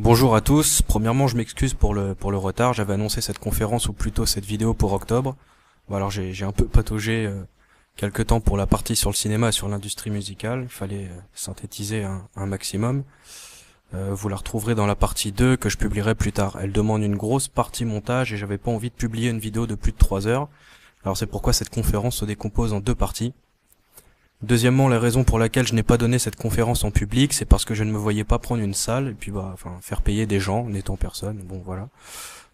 Bonjour à tous. Premièrement, je m'excuse pour le retard. J'avais annoncé cette conférence ou plutôt cette vidéo pour octobre. Bon, alors j'ai un peu pataugé quelque temps pour la partie sur le cinéma et sur l'industrie musicale. Il fallait synthétiser un maximum. Vous la retrouverez dans la partie 2 que je publierai plus tard. Elle demande une grosse partie montage et j'avais pas envie de publier une vidéo de plus de 3 heures. Alors c'est pourquoi cette conférence se décompose en deux parties. Deuxièmement, la raison pour laquelle je n'ai pas donné cette conférence en public, c'est parce que je ne me voyais pas prendre une salle et puis faire payer des gens n'étant personne. Bon voilà.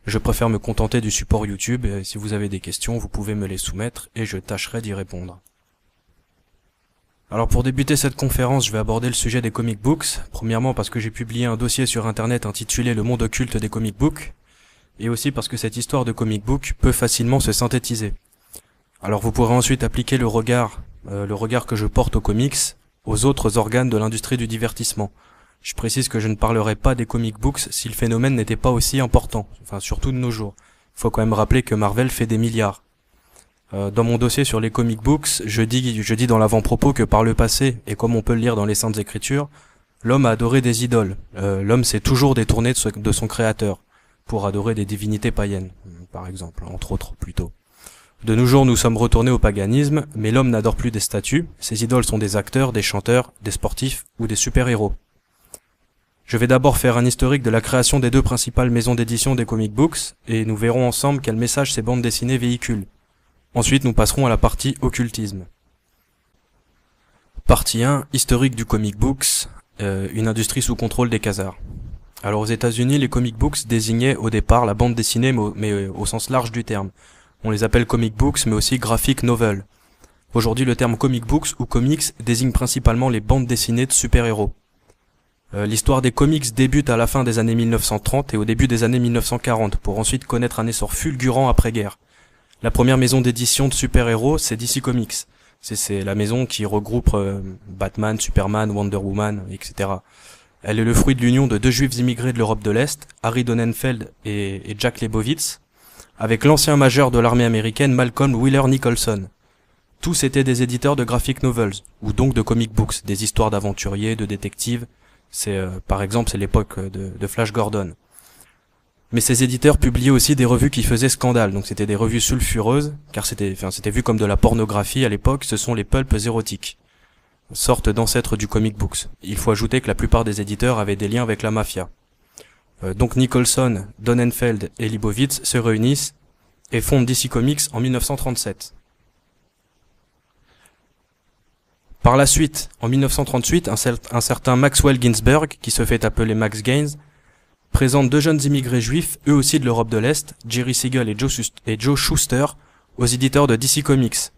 Je préfère me contenter du support YouTube et si vous avez des questions, vous pouvez me les soumettre et je tâcherai d'y répondre. Alors pour débuter cette conférence, je vais aborder le sujet des comic books. Premièrement parce que j'ai publié un dossier sur internet intitulé Le monde occulte des comic books et aussi parce que cette histoire de comic book peut facilement se synthétiser. Alors vous pourrez ensuite appliquer le regard que je porte aux comics, aux autres organes de l'industrie du divertissement. Je précise que je ne parlerai pas des comic books si le phénomène n'était pas aussi important, enfin surtout de nos jours. Il faut quand même rappeler que Marvel fait des milliards. Dans mon dossier sur les comic books, je dis dans l'avant-propos que par le passé, et comme on peut le lire dans les Saintes Écritures, l'homme a adoré des idoles. L'homme s'est toujours détourné de son créateur, pour adorer des divinités païennes, par exemple, entre autres plutôt. De nos jours, nous sommes retournés au paganisme, mais l'homme n'adore plus des statues. Ses idoles sont des acteurs, des chanteurs, des sportifs ou des super-héros. Je vais d'abord faire un historique de la création des deux principales maisons d'édition des comic books, et nous verrons ensemble quel message ces bandes dessinées véhiculent. Ensuite, nous passerons à la partie occultisme. Partie 1, historique du comic books, une industrie sous contrôle des Khazars. Alors aux États-Unis, les comic books désignaient au départ la bande dessinée, mais au sens large du terme. On les appelle comic books, mais aussi graphic novels. Aujourd'hui, le terme comic books ou comics désigne principalement les bandes dessinées de super-héros. L'histoire des comics débute à la fin des années 1930 et au début des années 1940, pour ensuite connaître un essor fulgurant après-guerre. La première maison d'édition de super-héros, c'est DC Comics. C'est la maison qui regroupe Batman, Superman, Wonder Woman, etc. Elle est le fruit de l'union de deux juifs immigrés de l'Europe de l'Est, Harry Donenfeld et Jack Lebowitz, avec l'ancien major de l'armée américaine Malcolm Wheeler Nicholson. Tous étaient des éditeurs de graphic novels, ou donc de comic books, des histoires d'aventuriers, de détectives. Par exemple, c'est l'époque de Flash Gordon. Mais ces éditeurs publiaient aussi des revues qui faisaient scandale, donc c'était des revues sulfureuses, car c'était vu comme de la pornographie à l'époque, ce sont les pulps érotiques, sorte d'ancêtres du comic books. Il faut ajouter que la plupart des éditeurs avaient des liens avec la mafia. Donc Nicholson, Donenfeld et Lebowitz se réunissent et fondent DC Comics en 1937. Par la suite, en 1938, un certain Maxwell Ginsberg, qui se fait appeler Max Gaines, présente deux jeunes immigrés juifs, eux aussi de l'Europe de l'Est, Jerry Siegel et Joe Shuster, aux éditeurs de DC Comics.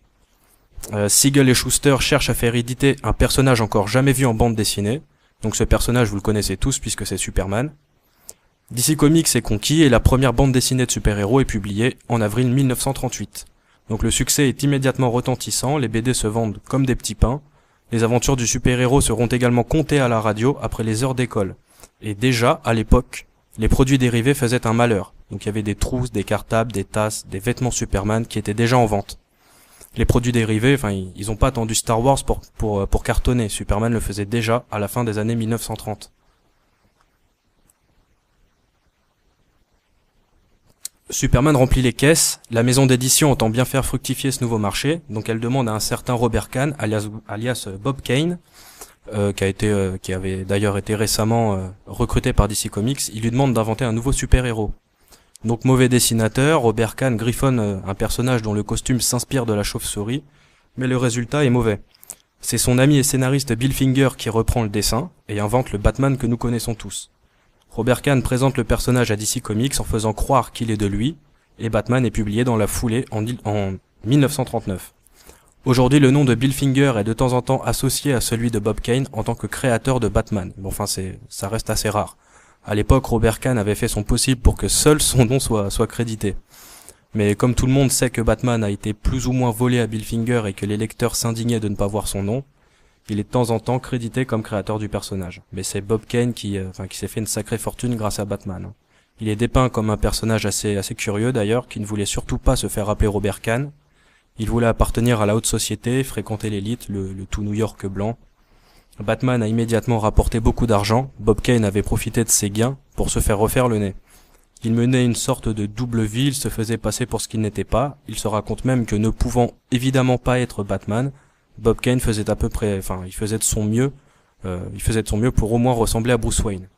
Siegel et Shuster cherchent à faire éditer un personnage encore jamais vu en bande dessinée, donc ce personnage vous le connaissez tous puisque c'est Superman. DC Comics est conquis et la première bande dessinée de super-héros est publiée en avril 1938. Donc le succès est immédiatement retentissant, les BD se vendent comme des petits pains, les aventures du super-héros seront également contées à la radio après les heures d'école. Et déjà, à l'époque, les produits dérivés faisaient un malheur. Donc il y avait des trousses, des cartables, des tasses, des vêtements Superman qui étaient déjà en vente. Les produits dérivés, ils ont pas attendu Star Wars pour cartonner. Superman le faisait déjà à la fin des années 1930. Superman remplit les caisses, la maison d'édition entend bien faire fructifier ce nouveau marché, donc elle demande à un certain Robert Kahn, alias Bob Kane, qui avait d'ailleurs été récemment recruté par DC Comics, il lui demande d'inventer un nouveau super-héros. Donc mauvais dessinateur, Robert Kahn griffonne un personnage dont le costume s'inspire de la chauve-souris, mais le résultat est mauvais. C'est son ami et scénariste Bill Finger qui reprend le dessin et invente le Batman que nous connaissons tous. Robert Kahn présente le personnage à DC Comics en faisant croire qu'il est de lui, et Batman est publié dans la foulée en 1939. Aujourd'hui, le nom de Bill Finger est de temps en temps associé à celui de Bob Kane en tant que créateur de Batman. Bon, ça reste assez rare. À l'époque, Robert Kahn avait fait son possible pour que seul son nom soit crédité. Mais comme tout le monde sait que Batman a été plus ou moins volé à Bill Finger et que les lecteurs s'indignaient de ne pas voir son nom, il est de temps en temps crédité comme créateur du personnage. Mais c'est Bob Kane qui s'est fait une sacrée fortune grâce à Batman. Il est dépeint comme un personnage assez curieux d'ailleurs, qui ne voulait surtout pas se faire appeler Robert Kahn. Il voulait appartenir à la haute société, fréquenter l'élite, le tout New York blanc. Batman a immédiatement rapporté beaucoup d'argent, Bob Kane avait profité de ses gains pour se faire refaire le nez. Il menait une sorte de double vie, il se faisait passer pour ce qu'il n'était pas, il se raconte même que ne pouvant évidemment pas être Batman, Bob Kane faisait à peu près, il faisait de son mieux pour au moins ressembler à Bruce Wayne.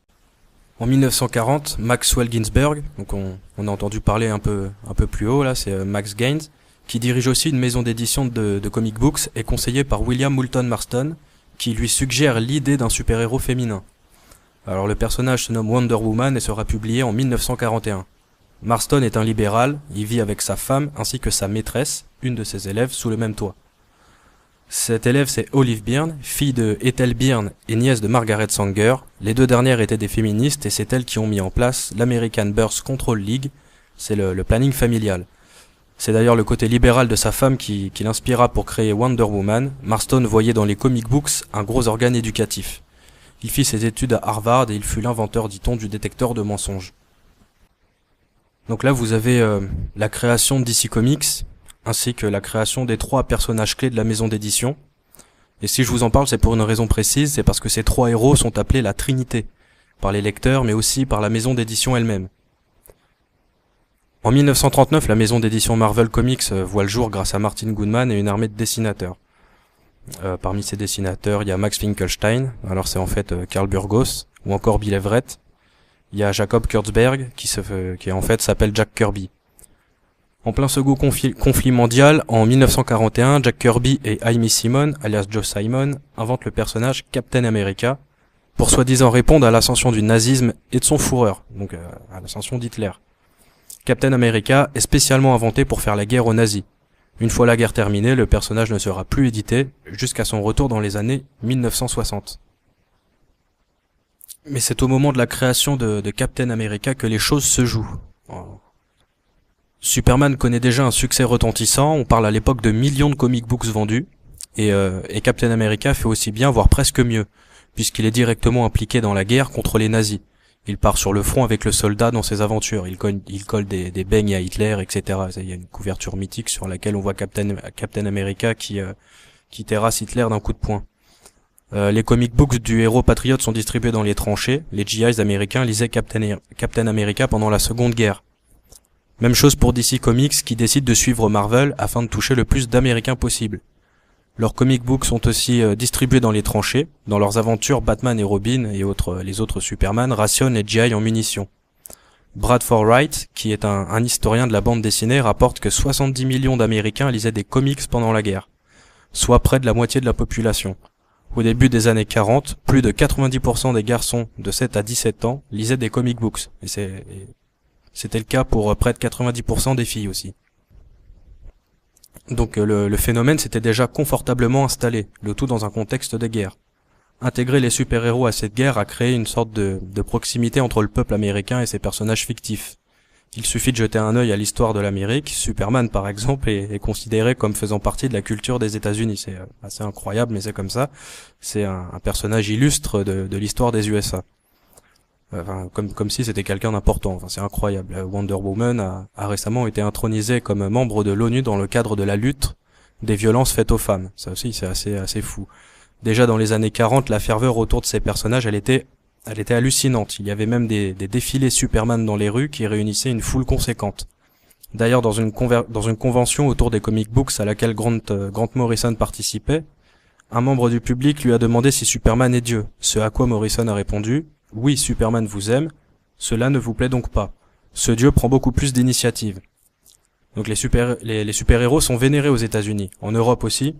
En 1940, Maxwell Ginsberg, donc on a entendu parler un peu plus haut là, c'est Max Gaines, qui dirige aussi une maison d'édition de comic books, est conseillé par William Moulton Marston, qui lui suggère l'idée d'un super-héros féminin. Alors le personnage se nomme Wonder Woman et sera publié en 1941. Marston est un libéral, il vit avec sa femme ainsi que sa maîtresse, une de ses élèves, sous le même toit. Cette élève c'est Olive Byrne, fille de Ethel Byrne et nièce de Margaret Sanger. Les deux dernières étaient des féministes et c'est elles qui ont mis en place l'American Birth Control League, c'est le planning familial. C'est d'ailleurs le côté libéral de sa femme qui l'inspira pour créer Wonder Woman. Marston voyait dans les comic books un gros organe éducatif. Il fit ses études à Harvard et il fut l'inventeur, dit-on, du détecteur de mensonges. Donc là, vous avez la création de DC Comics, ainsi que la création des 3 personnages clés de la maison d'édition. Et si je vous en parle, c'est pour une raison précise, c'est parce que ces 3 héros sont appelés la Trinité, par les lecteurs, mais aussi par la maison d'édition elle-même. En 1939, la maison d'édition Marvel Comics voit le jour grâce à Martin Goodman et une armée de dessinateurs. Parmi ces dessinateurs, il y a Max Finkelstein, alors c'est en fait Karl Burgos, ou encore Bill Everett. Il y a Jacob Kurtzberg, qui en fait s'appelle Jack Kirby. En plein second conflit mondial, en 1941, Jack Kirby et Amy Simon, alias Joe Simon, inventent le personnage Captain America, pour soi-disant répondre à l'ascension du nazisme et de son fourreur, donc à l'ascension d'Hitler. Captain America est spécialement inventé pour faire la guerre aux nazis. Une fois la guerre terminée, le personnage ne sera plus édité jusqu'à son retour dans les années 1960. Mais c'est au moment de la création de Captain America que les choses se jouent. Superman connaît déjà un succès retentissant, on parle à l'époque de millions de comic books vendus, et Captain America fait aussi bien, voire presque mieux, puisqu'il est directement impliqué dans la guerre contre les nazis. Il part sur le front avec le soldat dans ses aventures. Il colle des beignes à Hitler, etc. Il y a une couverture mythique sur laquelle on voit Captain America qui terrasse Hitler d'un coup de poing. Les comic books du héros patriote sont distribués dans les tranchées. Les GIs américains lisaient Captain America pendant la Seconde Guerre. Même chose pour DC Comics qui décide de suivre Marvel afin de toucher le plus d'Américains possible. Leurs comic books sont aussi distribués dans les tranchées. Dans leurs aventures, Batman et Robin et les autres Superman rationnent les GI en munitions. Bradford Wright, qui est un historien de la bande dessinée, rapporte que 70 millions d'Américains lisaient des comics pendant la guerre, soit près de la moitié de la population. Au début des années 40, plus de 90% des garçons de 7 à 17 ans lisaient des comic books. Et c'était le cas pour près de 90% des filles aussi. Donc le phénomène s'était déjà confortablement installé, le tout dans un contexte de guerre. Intégrer les super-héros à cette guerre a créé une sorte de proximité entre le peuple américain et ses personnages fictifs. Il suffit de jeter un œil à l'histoire de l'Amérique. Superman, par exemple, est considéré comme faisant partie de la culture des États-Unis. C'est assez incroyable, mais c'est comme ça. C'est un personnage illustre de l'histoire des USA. Comme si c'était quelqu'un d'important. C'est incroyable. Wonder Woman a récemment été intronisée comme membre de l'ONU dans le cadre de la lutte des violences faites aux femmes. Ça aussi, c'est assez fou. Déjà dans les années 40, la ferveur autour de ces personnages, elle était hallucinante. Il y avait même des défilés Superman dans les rues qui réunissaient une foule conséquente. D'ailleurs, dans une convention autour des comic books à laquelle Grant Morrison participait, un membre du public lui a demandé si Superman est Dieu. Ce à quoi Morrison a répondu: oui, Superman vous aime, cela ne vous plaît donc pas. Ce Dieu prend beaucoup plus d'initiative. Donc les super-héros sont vénérés aux États-Unis. En Europe aussi.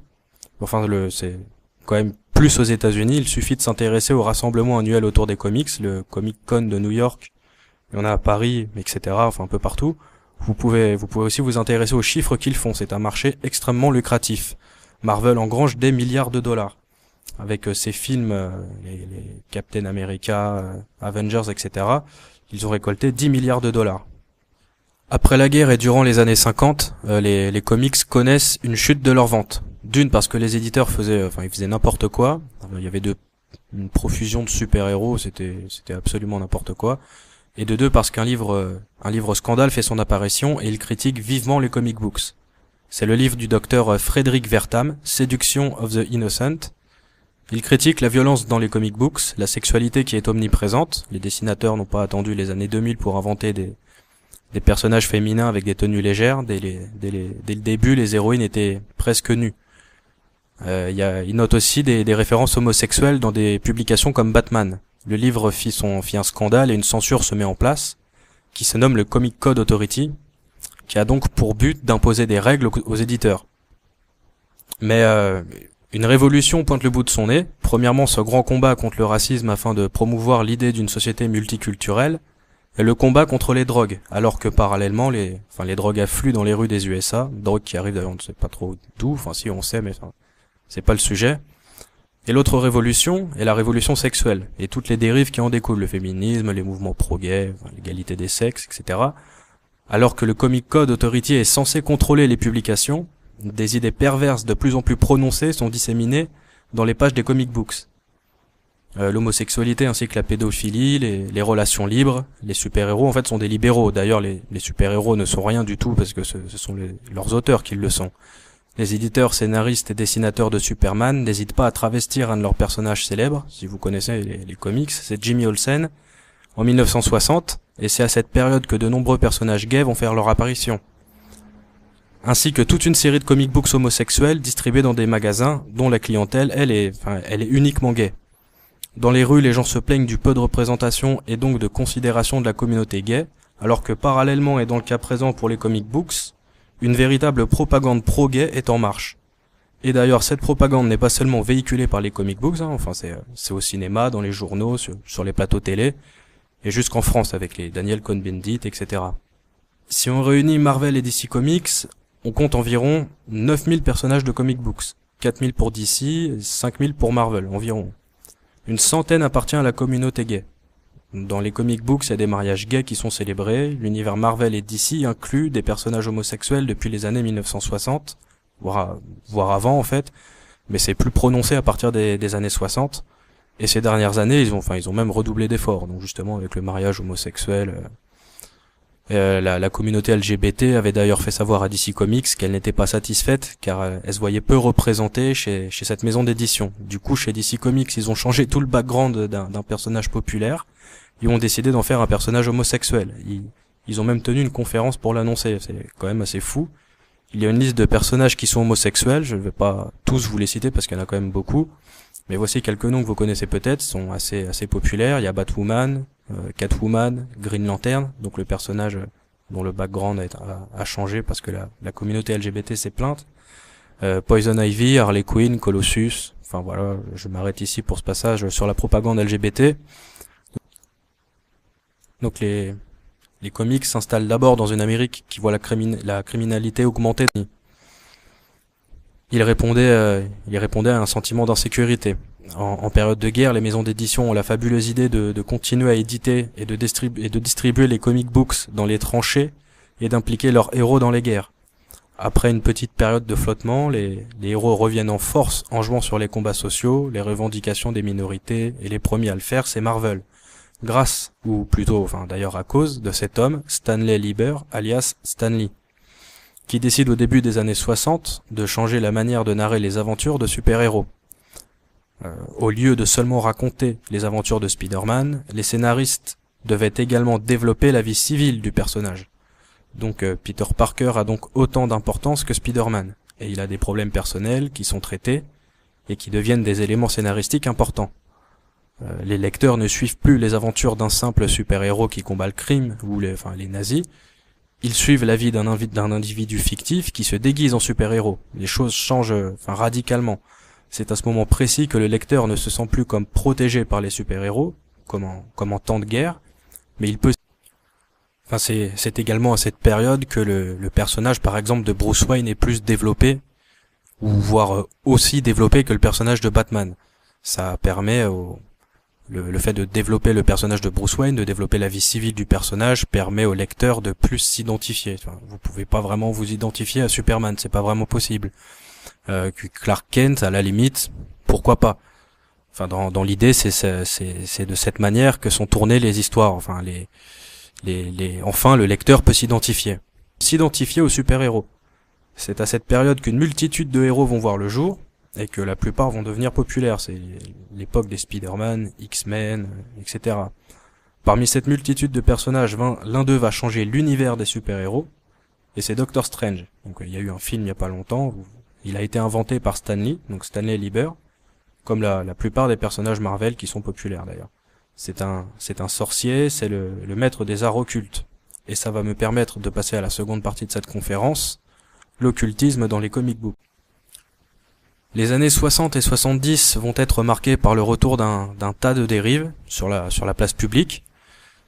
C'est quand même plus aux États-Unis. Il suffit de s'intéresser au rassemblement annuel autour des comics, le Comic Con de New York. Il y en a à Paris, etc. Un peu partout. Vous pouvez aussi vous intéresser aux chiffres qu'ils font. C'est un marché extrêmement lucratif. Marvel engrange des milliards de dollars. Avec ses films, les Captain America, Avengers, etc., ils ont récolté 10 milliards de dollars. Après la guerre et durant les années 50, les comics connaissent une chute de leurs ventes. D'une, parce que les éditeurs ils faisaient n'importe quoi. Il y avait une profusion de super-héros, c'était absolument n'importe quoi. Et de deux, parce qu'un livre scandale fait son apparition et il critique vivement les comic books. C'est le livre du docteur Frederick Wertham, Seduction of the Innocent. Il critique la violence dans les comic books, la sexualité qui est omniprésente. Les dessinateurs n'ont pas attendu les années 2000 pour inventer des personnages féminins avec des tenues légères. Dès le début, les héroïnes étaient presque nues. Il note aussi des références homosexuelles dans des publications comme Batman. Le livre fit un scandale et une censure se met en place, qui se nomme le Comic Code Authority, qui a donc pour but d'imposer des règles aux éditeurs. Mais une révolution pointe le bout de son nez. Premièrement, ce grand combat contre le racisme afin de promouvoir l'idée d'une société multiculturelle, et le combat contre les drogues, alors que parallèlement les drogues affluent dans les rues des USA, drogues qui arrivent d'ailleurs on ne sait pas trop d'où, enfin si on sait mais c'est pas le sujet. Et l'autre révolution est la révolution sexuelle, et toutes les dérives qui en découlent, le féminisme, les mouvements pro-gays, l'égalité des sexes, etc. Alors que le Comic Code Authority est censé contrôler les publications, des idées perverses de plus en plus prononcées sont disséminées dans les pages des comic books. L'homosexualité ainsi que la pédophilie, les relations libres, les super-héros en fait sont des libéraux. D'ailleurs les super-héros ne sont rien du tout parce que ce sont leurs auteurs qui le sont. Les éditeurs, scénaristes et dessinateurs de Superman n'hésitent pas à travestir un de leurs personnages célèbres, si vous connaissez les comics, c'est Jimmy Olsen, en 1960, et c'est à cette période que de nombreux personnages gays vont faire leur apparition. Ainsi que toute une série de comic books homosexuels distribués dans des magasins dont la clientèle, elle est uniquement gay. Dans les rues, les gens se plaignent du peu de représentation et donc de considération de la communauté gay, alors que parallèlement et dans le cas présent pour les comic books, une véritable propagande pro-gay est en marche. Et d'ailleurs, cette propagande n'est pas seulement véhiculée par les comic books, c'est au cinéma, dans les journaux, sur les plateaux télé, et jusqu'en France avec les Daniel Cohn-Bendit, etc. Si on réunit Marvel et DC Comics, on compte environ 9000 personnages de comic books, 4000 pour DC, 5000 pour Marvel, environ. Une centaine appartient à la communauté gay. Dans les comic books, il y a des mariages gays qui sont célébrés. L'univers Marvel et DC inclut des personnages homosexuels depuis les années 1960, voire avant en fait, mais c'est plus prononcé à partir des années 60. Et ces dernières années, ils ont même redoublé d'efforts. Donc justement avec le mariage homosexuel, la communauté LGBT avait d'ailleurs fait savoir à DC Comics qu'elle n'était pas satisfaite car elle se voyait peu représentée chez cette maison d'édition. Du coup, chez DC Comics, ils ont changé tout le background d'un personnage populaire. Ils ont décidé d'en faire un personnage homosexuel. Ils ont même tenu une conférence pour l'annoncer. C'est quand même assez fou. Il y a une liste de personnages qui sont homosexuels. Je ne vais pas tous vous les citer parce qu'il y en a quand même beaucoup. Mais voici quelques noms que vous connaissez peut-être, sont assez populaires. Il y a Batwoman, Catwoman, Green Lantern, donc le personnage dont le background a changé parce que la communauté LGBT s'est plainte. Poison Ivy, Harley Quinn, Colossus. Enfin voilà, je m'arrête ici pour ce passage sur la propagande LGBT. Donc les comics s'installent d'abord dans une Amérique qui voit la criminalité augmenter. Il répondait à un sentiment d'insécurité. En période de guerre, les maisons d'édition ont la fabuleuse idée de continuer à éditer et de distribuer les comic books dans les tranchées et d'impliquer leurs héros dans les guerres. Après une petite période de flottement, les héros reviennent en force en jouant sur les combats sociaux, les revendications des minorités, et les premiers à le faire, c'est Marvel. Grâce, ou plutôt, d'ailleurs à cause de cet homme, Stanley Lieber, alias Stan Lee, qui décide au début des années 60 de changer la manière de narrer les aventures de super-héros. Au lieu de seulement raconter les aventures de Spider-Man, les scénaristes devaient également développer la vie civile du personnage. Donc Peter Parker a donc autant d'importance que Spider-Man, et il a des problèmes personnels qui sont traités et qui deviennent des éléments scénaristiques importants. Les lecteurs ne suivent plus les aventures d'un simple super-héros qui combat le crime ou les nazis. Ils suivent la vie d'un individu fictif qui se déguise en super-héros. Les choses changent radicalement. C'est à ce moment précis que le lecteur ne se sent plus comme protégé par les super-héros, comme en temps de guerre, mais il peut... c'est également à cette période que le personnage, par exemple, de Bruce Wayne est plus développé, ou voire aussi développé que le personnage de Batman. Ça permet le fait de développer le personnage de Bruce Wayne, de développer la vie civile du personnage, permet au lecteur de plus s'identifier. Vous pouvez pas vraiment vous identifier à Superman, c'est pas vraiment possible. Clark Kent, à la limite, pourquoi pas. Dans l'idée, c'est de cette manière que sont tournées les histoires. Enfin, le lecteur peut s'identifier au super-héros. C'est à cette période qu'une multitude de héros vont voir le jour. et que la plupart vont devenir populaires. C'est l'époque des Spider-Man, X-Men, etc. Parmi cette multitude de personnages, l'un d'eux va changer l'univers des super-héros, et c'est Doctor Strange. Donc il y a eu un film il y a pas longtemps, où il a été inventé par Stan Lee, donc Stanley Lieber, comme la plupart des personnages Marvel qui sont populaires d'ailleurs. C'est un sorcier, c'est le maître des arts occultes. Et ça va me permettre de passer à la seconde partie de cette conférence, l'occultisme dans les comic books. Les années 60 et 70 vont être marquées par le retour d'un tas de dérives sur la place publique.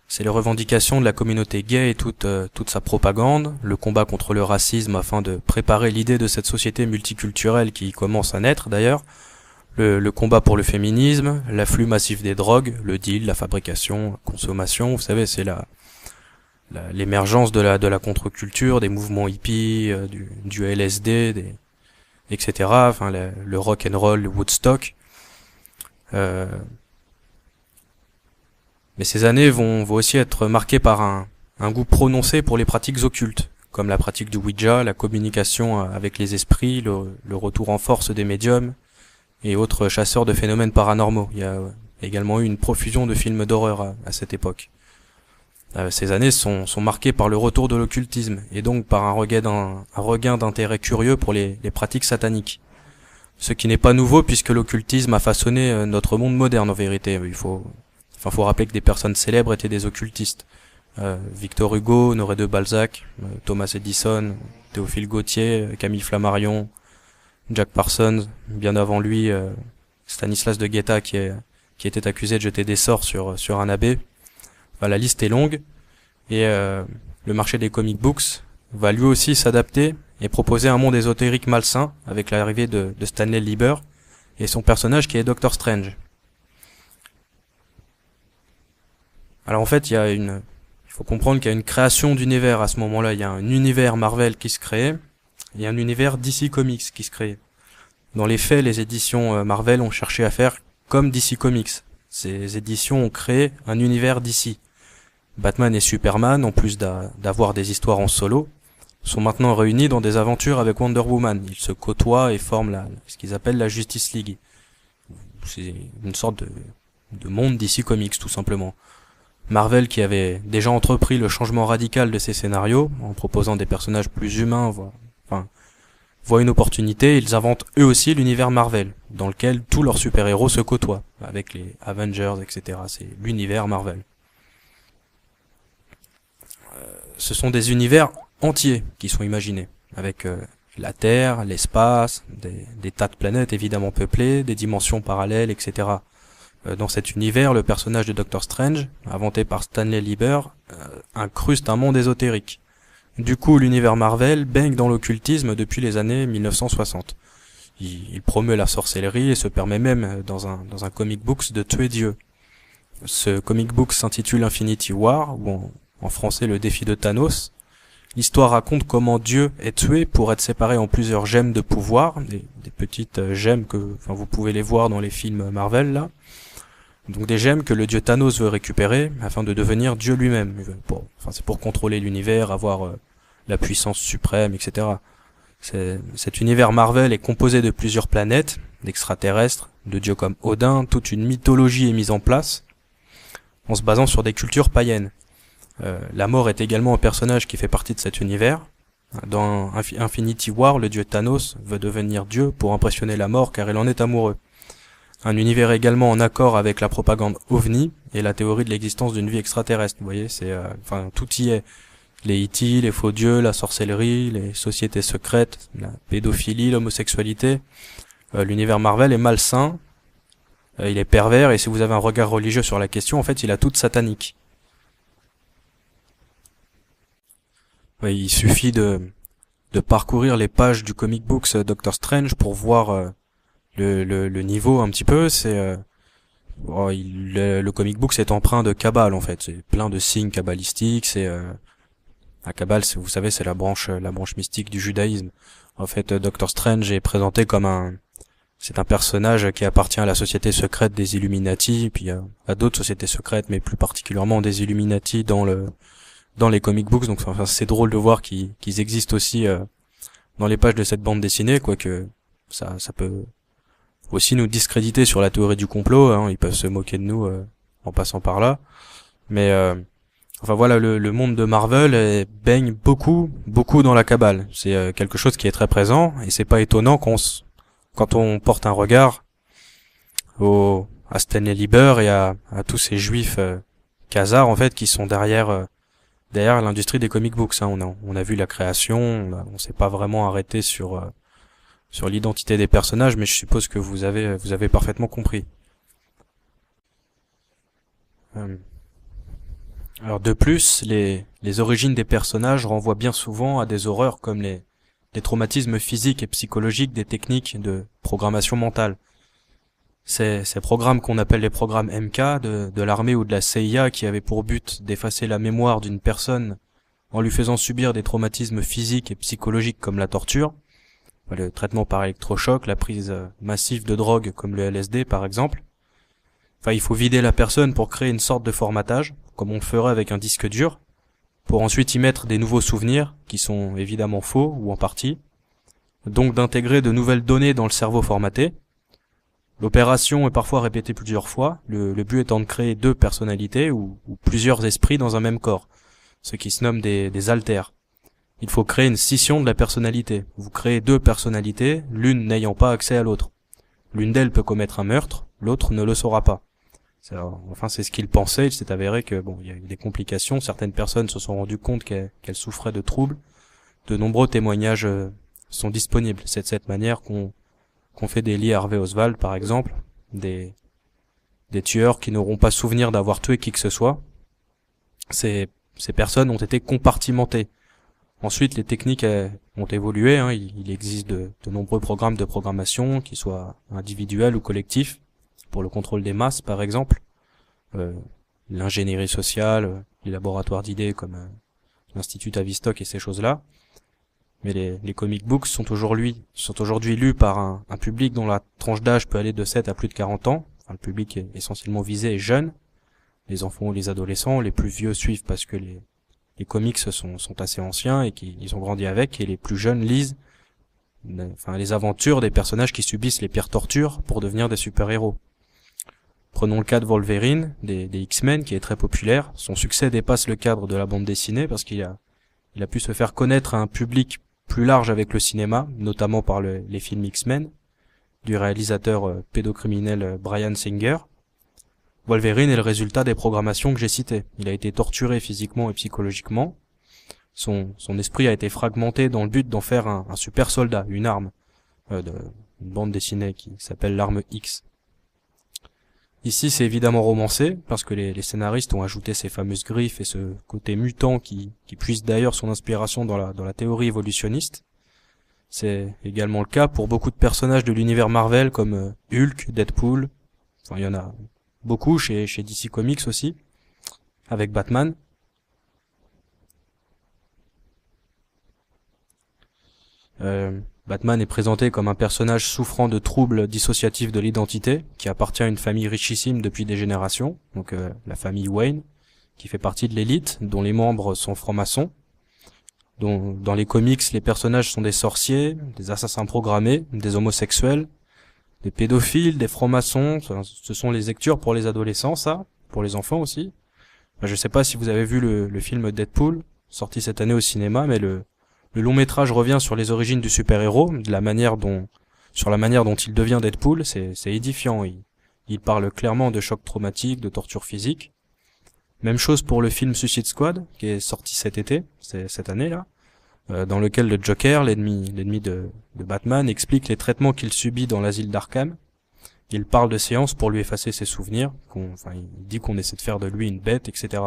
C'est les revendications de la communauté gay et toute sa propagande, le combat contre le racisme afin de préparer l'idée de cette société multiculturelle qui commence à naître d'ailleurs, le combat pour le féminisme, l'afflux massif des drogues, le deal, la fabrication, la consommation, vous savez, c'est l'émergence de la contre-culture, des mouvements hippies, du LSD, etc. Enfin, le rock and roll, le Woodstock. Mais ces années vont aussi être marquées par un goût prononcé pour les pratiques occultes, comme la pratique du Ouija, la communication avec les esprits, le retour en force des médiums et autres chasseurs de phénomènes paranormaux. Il y a également eu une profusion de films d'horreur à cette époque. Ces années sont marquées par le retour de l'occultisme et donc par un regain d'intérêt curieux pour les pratiques sataniques. Ce qui n'est pas nouveau puisque l'occultisme a façonné notre monde moderne en vérité. Il faut rappeler que des personnes célèbres étaient des occultistes. Victor Hugo, Honoré de Balzac, Thomas Edison, Théophile Gautier, Camille Flammarion, Jack Parsons, bien avant lui Stanislas de Guetta qui était accusé de jeter des sorts sur un abbé. Enfin, la liste est longue et le marché des comic books va lui aussi s'adapter et proposer un monde ésotérique malsain avec l'arrivée de Stanley Lieber et son personnage qui est Doctor Strange. Alors en fait, il faut comprendre qu'il y a une création d'univers à ce moment-là. Il y a un univers Marvel qui se crée et un univers DC Comics qui se crée. Dans les faits, les éditions Marvel ont cherché à faire comme DC Comics. Ces éditions ont créé un univers DC. Batman et Superman, en plus d'avoir des histoires en solo, sont maintenant réunis dans des aventures avec Wonder Woman. Ils se côtoient et forment ce qu'ils appellent la Justice League. C'est une sorte de monde DC Comics, tout simplement. Marvel, qui avait déjà entrepris le changement radical de ses scénarios, en proposant des personnages plus humains, voit une opportunité, ils inventent eux aussi l'univers Marvel, dans lequel tous leurs super-héros se côtoient, avec les Avengers, etc. C'est l'univers Marvel. Ce sont des univers entiers qui sont imaginés, avec la Terre, l'espace, des tas de planètes évidemment peuplées, des dimensions parallèles, etc. Dans cet univers, le personnage de Doctor Strange, inventé par Stanley Lieber, incruste un monde ésotérique. Du coup, l'univers Marvel baigne dans l'occultisme depuis les années 1960. Il promeut la sorcellerie et se permet même, dans un comic book, de tuer Dieu. Ce comic book s'intitule Infinity War, ou en français le défi de Thanos. L'histoire raconte comment Dieu est tué pour être séparé en plusieurs gemmes de pouvoir, des petites gemmes vous pouvez les voir dans les films Marvel là. Donc des gemmes que le dieu Thanos veut récupérer afin de devenir Dieu lui-même. C'est pour contrôler l'univers, avoir la puissance suprême, etc. Cet univers Marvel est composé de plusieurs planètes, d'extraterrestres, de dieux comme Odin, toute une mythologie est mise en place en se basant sur des cultures païennes. La mort est également un personnage qui fait partie de cet univers. Dans Infinity War, le dieu Thanos veut devenir Dieu pour impressionner la mort car il en est amoureux. Un univers également en accord avec la propagande OVNI et la théorie de l'existence d'une vie extraterrestre. Vous voyez, tout y est. Les E.T., les faux dieux, la sorcellerie, les sociétés secrètes, la pédophilie, l'homosexualité. L'univers Marvel est malsain, il est pervers et si vous avez un regard religieux sur la question, en fait, il a toute satanique. Il suffit de parcourir les pages du comic books Doctor Strange pour voir le niveau un petit peu. Le comic book c'est empreint de Kabbale en fait, c'est plein de signes kabbalistiques. La Kabbale, vous savez, c'est la branche mystique du judaïsme. En fait, Doctor Strange est présenté comme c'est un personnage qui appartient à la société secrète des Illuminati, puis à d'autres sociétés secrètes, mais plus particulièrement des Illuminati dans les comic books. Donc c'est drôle de voir qu'ils existent aussi dans les pages de cette bande dessinée, quoique ça peut aussi nous discréditer sur la théorie du complot, hein, ils peuvent se moquer de nous en passant par là. Mais enfin voilà, le monde de Marvel baigne beaucoup dans la cabale. C'est quelque chose qui est très présent, et c'est pas étonnant quand on porte un regard à Stanley Lieber et à tous ces juifs khazars en fait qui sont derrière l'industrie des comic books. Hein. On a vu la création, on s'est pas vraiment arrêté sur l'identité des personnages, mais je suppose que vous avez parfaitement compris. Alors de plus, les origines des personnages renvoient bien souvent à des horreurs comme les traumatismes physiques et psychologiques des techniques de programmation mentale. Ces programmes qu'on appelle les programmes MK de l'armée ou de la CIA qui avaient pour but d'effacer la mémoire d'une personne en lui faisant subir des traumatismes physiques et psychologiques comme la torture, le traitement par électrochoc, la prise massive de drogue comme le LSD par exemple. Enfin, il faut vider la personne pour créer une sorte de formatage, comme on le ferait avec un disque dur, pour ensuite y mettre des nouveaux souvenirs, qui sont évidemment faux ou en partie, donc d'intégrer de nouvelles données dans le cerveau formaté. L'opération est parfois répétée plusieurs fois, le but étant de créer deux personnalités ou plusieurs esprits dans un même corps, ce qui se nomme des alters. Il faut créer une scission de la personnalité. Vous créez deux personnalités, l'une n'ayant pas accès à l'autre. L'une d'elles peut commettre un meurtre, l'autre ne le saura pas. Enfin, c'est ce qu'il pensait. Il s'est avéré que il y a eu des complications. Certaines personnes se sont rendues compte qu'elles souffraient de troubles. De nombreux témoignages sont disponibles. C'est de cette manière qu'on fait des Lee Harvey Oswald, par exemple, des tueurs qui n'auront pas souvenir d'avoir tué qui que ce soit. Ces personnes ont été compartimentées. Ensuite, les techniques ont évolué. Hein. Il existe de nombreux programmes de programmation, qu'ils soient individuels ou collectifs, pour le contrôle des masses, par exemple. L'ingénierie sociale, les laboratoires d'idées comme l'Institut Tavistock et ces choses-là. Mais les comic books sont aujourd'hui lus par un public dont la tranche d'âge peut aller de 7 à plus de 40 ans. Enfin, le public essentiellement visé est jeune. Les enfants ou les adolescents, les plus vieux suivent parce que les comics sont assez anciens et qu'ils ont grandi avec, et les plus jeunes lisent les aventures des personnages qui subissent les pires tortures pour devenir des super-héros. Prenons le cas de Wolverine, des X-Men, qui est très populaire. Son succès dépasse le cadre de la bande dessinée parce qu'il a pu se faire connaître à un public plus large avec le cinéma, notamment par les films X-Men, du réalisateur pédocriminel Bryan Singer. Wolverine est le résultat des programmations que j'ai citées. Il a été torturé physiquement et psychologiquement. Son esprit a été fragmenté dans le but d'en faire un super soldat, une arme, une bande dessinée qui s'appelle l'Arme X. Ici, c'est évidemment romancé, parce que les scénaristes ont ajouté ces fameuses griffes et ce côté mutant qui puise d'ailleurs son inspiration dans la théorie évolutionniste. C'est également le cas pour beaucoup de personnages de l'univers Marvel comme Hulk, Deadpool. Enfin, il y en a beaucoup chez DC Comics aussi, avec Batman. Batman est présenté comme un personnage souffrant de troubles dissociatifs de l'identité, qui appartient à une famille richissime depuis des générations, donc la famille Wayne, qui fait partie de l'élite, dont les membres sont francs-maçons. Dans les comics, les personnages sont des sorciers, des assassins programmés, des homosexuels, des pédophiles, des francs-maçons. Ce sont les lectures pour les adolescents, ça, pour les enfants aussi. Je sais pas si vous avez vu le film Deadpool, sorti cette année au cinéma, mais le long métrage revient sur les origines du super-héros, sur la manière dont il devient Deadpool. C'est édifiant. Il parle clairement de chocs traumatiques, de torture physique. Même chose pour le film Suicide Squad, qui est sorti cet été, cette année-là, dans lequel le Joker, l'ennemi de Batman, explique les traitements qu'il subit dans l'asile d'Arkham. Il parle de séances pour lui effacer ses souvenirs, il dit qu'on essaie de faire de lui une bête, etc.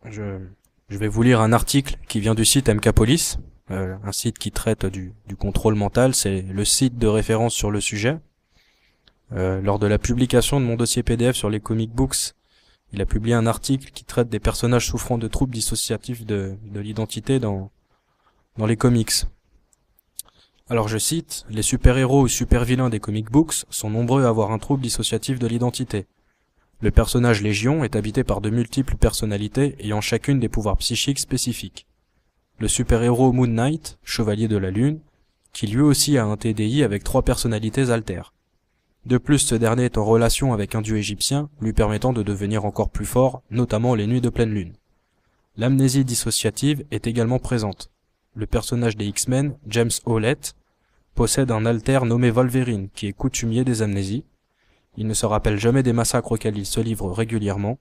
Je vais vous lire un article qui vient du site MK Police, un site qui traite du contrôle mental. C'est le site de référence sur le sujet. Lors de la publication de mon dossier PDF sur les comic books, il a publié un article qui traite des personnages souffrant de troubles dissociatifs de l'identité dans les comics. Alors je cite, « Les super-héros ou super-vilains des comic books sont nombreux à avoir un trouble dissociatif de l'identité. Le personnage Légion est habité par de multiples personnalités ayant chacune des pouvoirs psychiques spécifiques. Le super-héros Moon Knight, chevalier de la Lune, qui lui aussi a un TDI avec 3 personnalités altères. De plus, ce dernier est en relation avec un dieu égyptien, lui permettant de devenir encore plus fort, notamment les nuits de pleine lune. L'amnésie dissociative est également présente. Le personnage des X-Men, James Howlett, possède un alter nommé Wolverine, qui est coutumier des amnésies. Il ne se rappelle jamais des massacres auxquels il se livre régulièrement,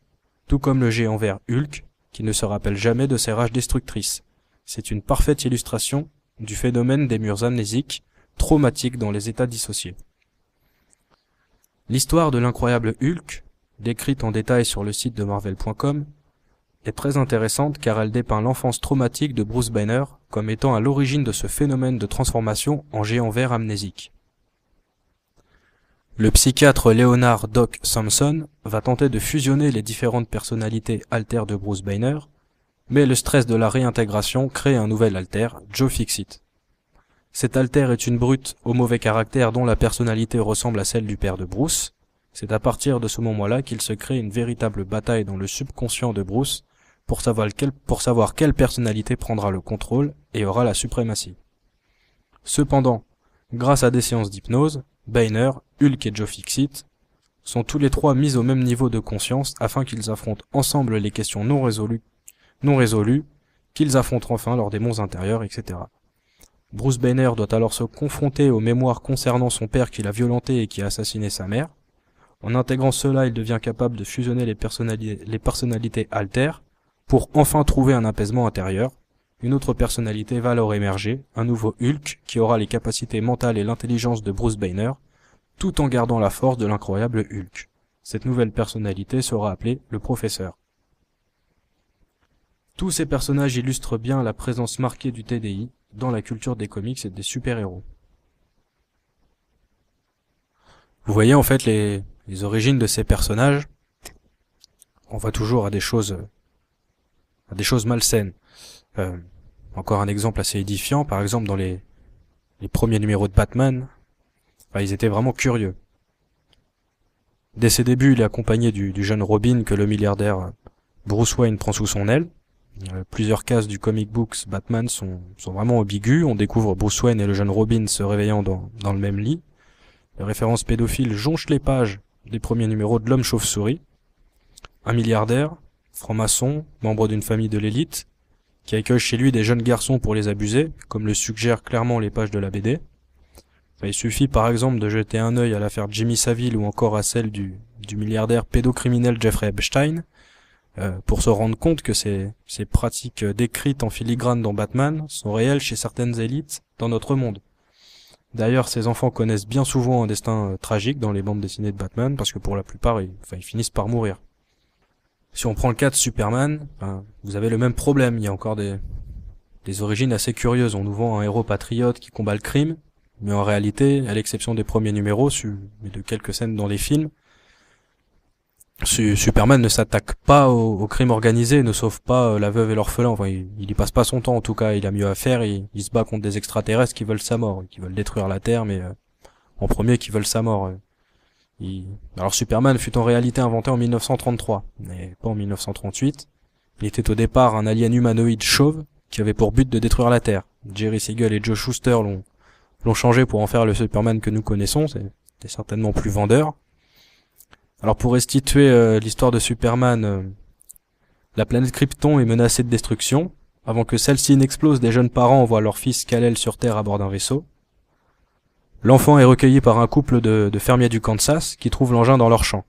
tout comme le géant vert Hulk, qui ne se rappelle jamais de ses rages destructrices. C'est une parfaite illustration du phénomène des murs amnésiques, traumatiques dans les états dissociés. L'histoire de l'incroyable Hulk, décrite en détail sur le site de Marvel.com, est très intéressante car elle dépeint l'enfance traumatique de Bruce Banner comme étant à l'origine de ce phénomène de transformation en géant vert amnésique. Le psychiatre Leonard Doc Samson va tenter de fusionner les différentes personnalités altères de Bruce Banner, mais le stress de la réintégration crée un nouvel alter, Joe Fixit. Cet alter est une brute au mauvais caractère dont la personnalité ressemble à celle du père de Bruce. C'est à partir de ce moment-là qu'il se crée une véritable bataille dans le subconscient de Bruce pour savoir quelle personnalité prendra le contrôle et aura la suprématie. Cependant, grâce à des séances d'hypnose, Banner, Hulk et Joe Fixit sont tous les trois mis au même niveau de conscience afin qu'ils affrontent ensemble les questions non résolues, qu'ils affrontent enfin leurs démons intérieurs, etc. Bruce Banner doit alors se confronter aux mémoires concernant son père qui l'a violenté et qui a assassiné sa mère. En intégrant cela, il devient capable de fusionner les personnalités altères pour enfin trouver un apaisement intérieur. Une autre personnalité va alors émerger, un nouveau Hulk qui aura les capacités mentales et l'intelligence de Bruce Banner, tout en gardant la force de l'incroyable Hulk. Cette nouvelle personnalité sera appelée le Professeur. Tous ces personnages illustrent bien la présence marquée du TDI dans la culture des comics et des super-héros. Vous voyez en fait les origines de ces personnages. On voit toujours à des choses malsaines. Encore un exemple assez édifiant, par exemple dans les premiers numéros de Batman, ils étaient vraiment curieux. Dès ses débuts, il est accompagné du jeune Robin que le milliardaire Bruce Wayne prend sous son aile. Plusieurs cases du comic books Batman sont vraiment ambiguës. On découvre Bruce Wayne et le jeune Robin se réveillant dans le même lit. Les références pédophiles jonchent les pages des premiers numéros de l'homme chauve-souris. Un milliardaire, franc-maçon, membre d'une famille de l'élite, qui accueille chez lui des jeunes garçons pour les abuser, comme le suggèrent clairement les pages de la BD. Il suffit par exemple de jeter un œil à l'affaire Jimmy Savile ou encore à celle du milliardaire pédocriminel Jeffrey Epstein, pour se rendre compte que ces pratiques décrites en filigrane dans Batman sont réelles chez certaines élites dans notre monde. D'ailleurs, ces enfants connaissent bien souvent un destin tragique dans les bandes dessinées de Batman, parce que pour la plupart, ils finissent par mourir. Si on prend le cas de Superman, vous avez le même problème. Il y a encore des origines assez curieuses. On nous vend un héros patriote qui combat le crime, mais en réalité, à l'exception des premiers numéros, et de quelques scènes dans les films, Superman ne s'attaque pas au crime organisé, ne sauve pas la veuve et l'orphelin. Enfin, il y passe pas son temps, en tout cas, il a mieux à faire. Il se bat contre des extraterrestres qui veulent sa mort, qui veulent détruire la Terre, mais en premier qui veulent sa mort. Alors Superman fut en réalité inventé en 1933, mais pas en 1938. Il était au départ un alien humanoïde chauve qui avait pour but de détruire la Terre. Jerry Siegel et Joe Shuster l'ont changé pour en faire le Superman que nous connaissons. C'était certainement plus vendeur. Alors pour restituer l'histoire de Superman, la planète Krypton est menacée de destruction. Avant que celle-ci n'explose, des jeunes parents envoient leur fils Kal-El sur Terre à bord d'un vaisseau. L'enfant est recueilli par un couple de fermiers du Kansas qui trouvent l'engin dans leur champ.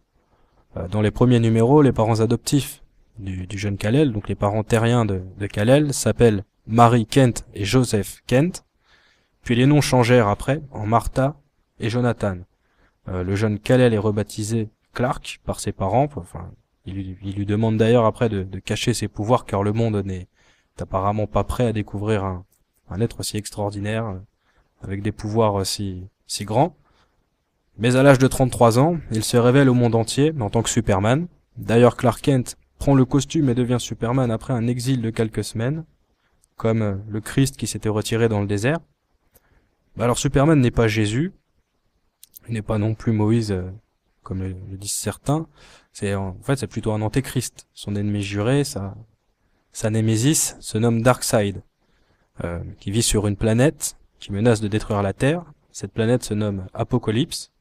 Dans les premiers numéros, les parents adoptifs du jeune Kal-El, donc les parents terriens de Kal-El, s'appellent Mary Kent et Joseph Kent. Puis les noms changèrent après en Martha et Jonathan. Le jeune Kal-El est rebaptisé Clark par ses parents. Enfin, il lui demande d'ailleurs après de cacher ses pouvoirs car le monde n'est apparemment pas prêt à découvrir un être si extraordinaire avec des pouvoirs si grands. Mais à l'âge de 33 ans, il se révèle au monde entier en tant que Superman. D'ailleurs, Clark Kent prend le costume et devient Superman après un exil de quelques semaines, comme le Christ qui s'était retiré dans le désert. Alors Superman n'est pas Jésus, il n'est pas non plus Moïse, comme le disent certains. En fait, c'est plutôt un antéchrist. Son ennemi juré, sa némésis, se nomme Darkseid, qui vit sur une planète qui menace de détruire la Terre. Cette planète se nomme Apocalypse.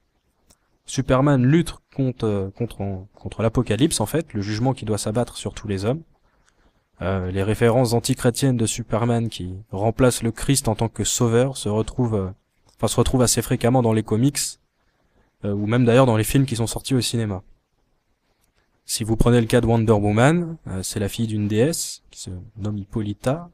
Superman lutte contre l'apocalypse, en fait, le jugement qui doit s'abattre sur tous les hommes. Les références antichrétiennes de Superman qui remplace le Christ en tant que sauveur se retrouvent assez fréquemment dans les comics, ou même d'ailleurs dans les films qui sont sortis au cinéma. Si vous prenez le cas de Wonder Woman, c'est la fille d'une déesse qui se nomme Hippolyta.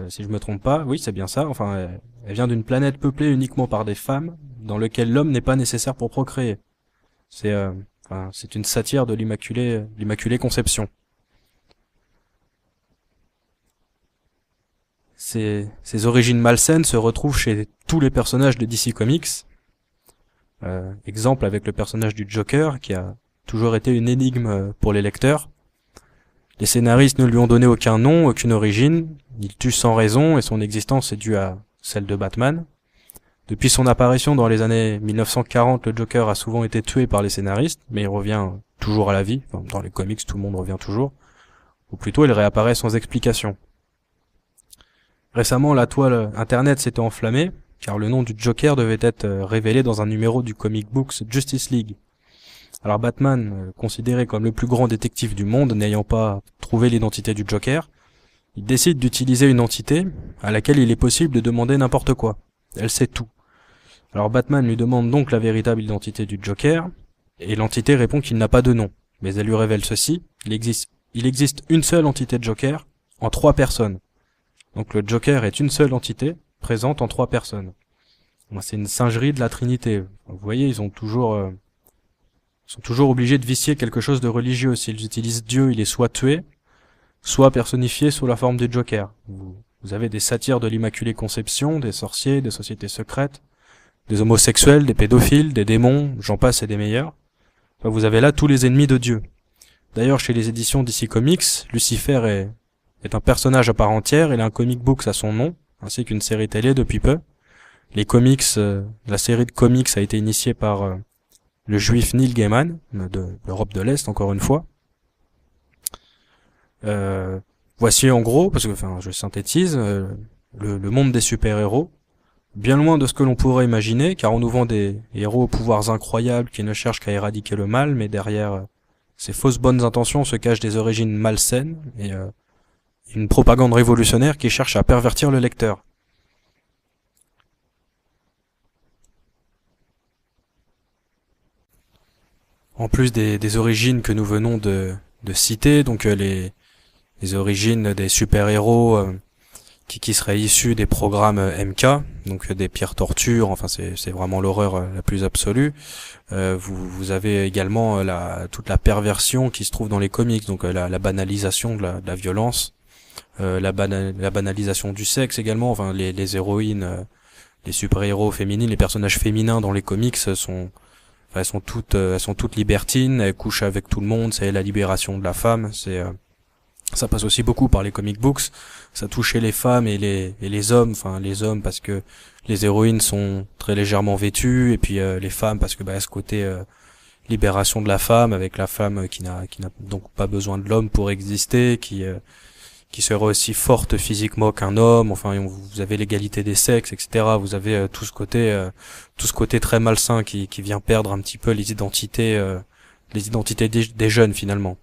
Si je me trompe pas, oui, c'est bien ça. Enfin, elle vient d'une planète peuplée uniquement par des femmes, dans lequel l'homme n'est pas nécessaire pour procréer. C'est une satire de l'Immaculée Conception. Ces origines malsaines se retrouvent chez tous les personnages de DC Comics. Exemple avec le personnage du Joker, qui a toujours été une énigme pour les lecteurs. Les scénaristes ne lui ont donné aucun nom, aucune origine. Il tue sans raison et son existence est due à celle de Batman. Depuis son apparition dans les années 1940, le Joker a souvent été tué par les scénaristes, mais il revient toujours à la vie. Enfin, dans les comics, tout le monde revient toujours. Ou plutôt, il réapparaît sans explication. Récemment, la toile internet s'était enflammée, car le nom du Joker devait être révélé dans un numéro du comic books Justice League. Alors Batman, considéré comme le plus grand détective du monde, n'ayant pas trouvé l'identité du Joker, il décide d'utiliser une entité à laquelle il est possible de demander n'importe quoi. Elle sait tout. Alors Batman lui demande donc la véritable identité du Joker, et l'entité répond qu'il n'a pas de nom. Mais elle lui révèle ceci, il existe une seule entité de Joker en 3 personnes. Donc le Joker est une seule entité, présente en 3 personnes. C'est une singerie de la Trinité. Vous voyez, ils sont toujours obligés de vicier quelque chose de religieux. S'ils utilisent Dieu, il est soit tué, soit personnifié sous la forme du Joker. Vous avez des satires de l'Immaculée Conception, des sorciers, des sociétés secrètes, des homosexuels, des pédophiles, des démons, j'en passe et des meilleurs. Enfin, vous avez là tous les ennemis de Dieu. D'ailleurs, chez les éditions DC Comics, Lucifer est un personnage à part entière, il a un comic book à son nom, ainsi qu'une série télé depuis peu. Les comics, la série de comics a été initiée par le juif Neil Gaiman, de l'Europe de l'Est, encore une fois. Voici en gros, parce que je synthétise, le monde des super-héros, bien loin de ce que l'on pourrait imaginer, car on nous vend des héros aux pouvoirs incroyables qui ne cherchent qu'à éradiquer le mal, mais derrière ces fausses bonnes intentions se cachent des origines malsaines et une propagande révolutionnaire qui cherche à pervertir le lecteur. En plus des origines que nous venons de citer, donc les origines des super-héros qui seraient issus des programmes MK, donc des pires tortures, enfin c'est vraiment l'horreur la plus absolue. Vous avez également toute la perversion qui se trouve dans les comics, donc la banalisation de la violence, la banalisation du sexe également, enfin les héroïnes, les super-héros féminines, les personnages féminins dans les comics elles sont toutes libertines, elles couchent avec tout le monde, c'est la libération de la femme, ça passe aussi beaucoup par les comic books, ça touchait les femmes et les hommes, enfin les hommes parce que les héroïnes sont très légèrement vêtues, et puis les femmes parce que ce côté libération de la femme, avec la femme qui n'a donc pas besoin de l'homme pour exister, qui serait aussi forte physiquement qu'un homme, enfin vous avez l'égalité des sexes, etc. Vous avez tout ce côté très malsain qui vient perdre un petit peu les identités des jeunes finalement.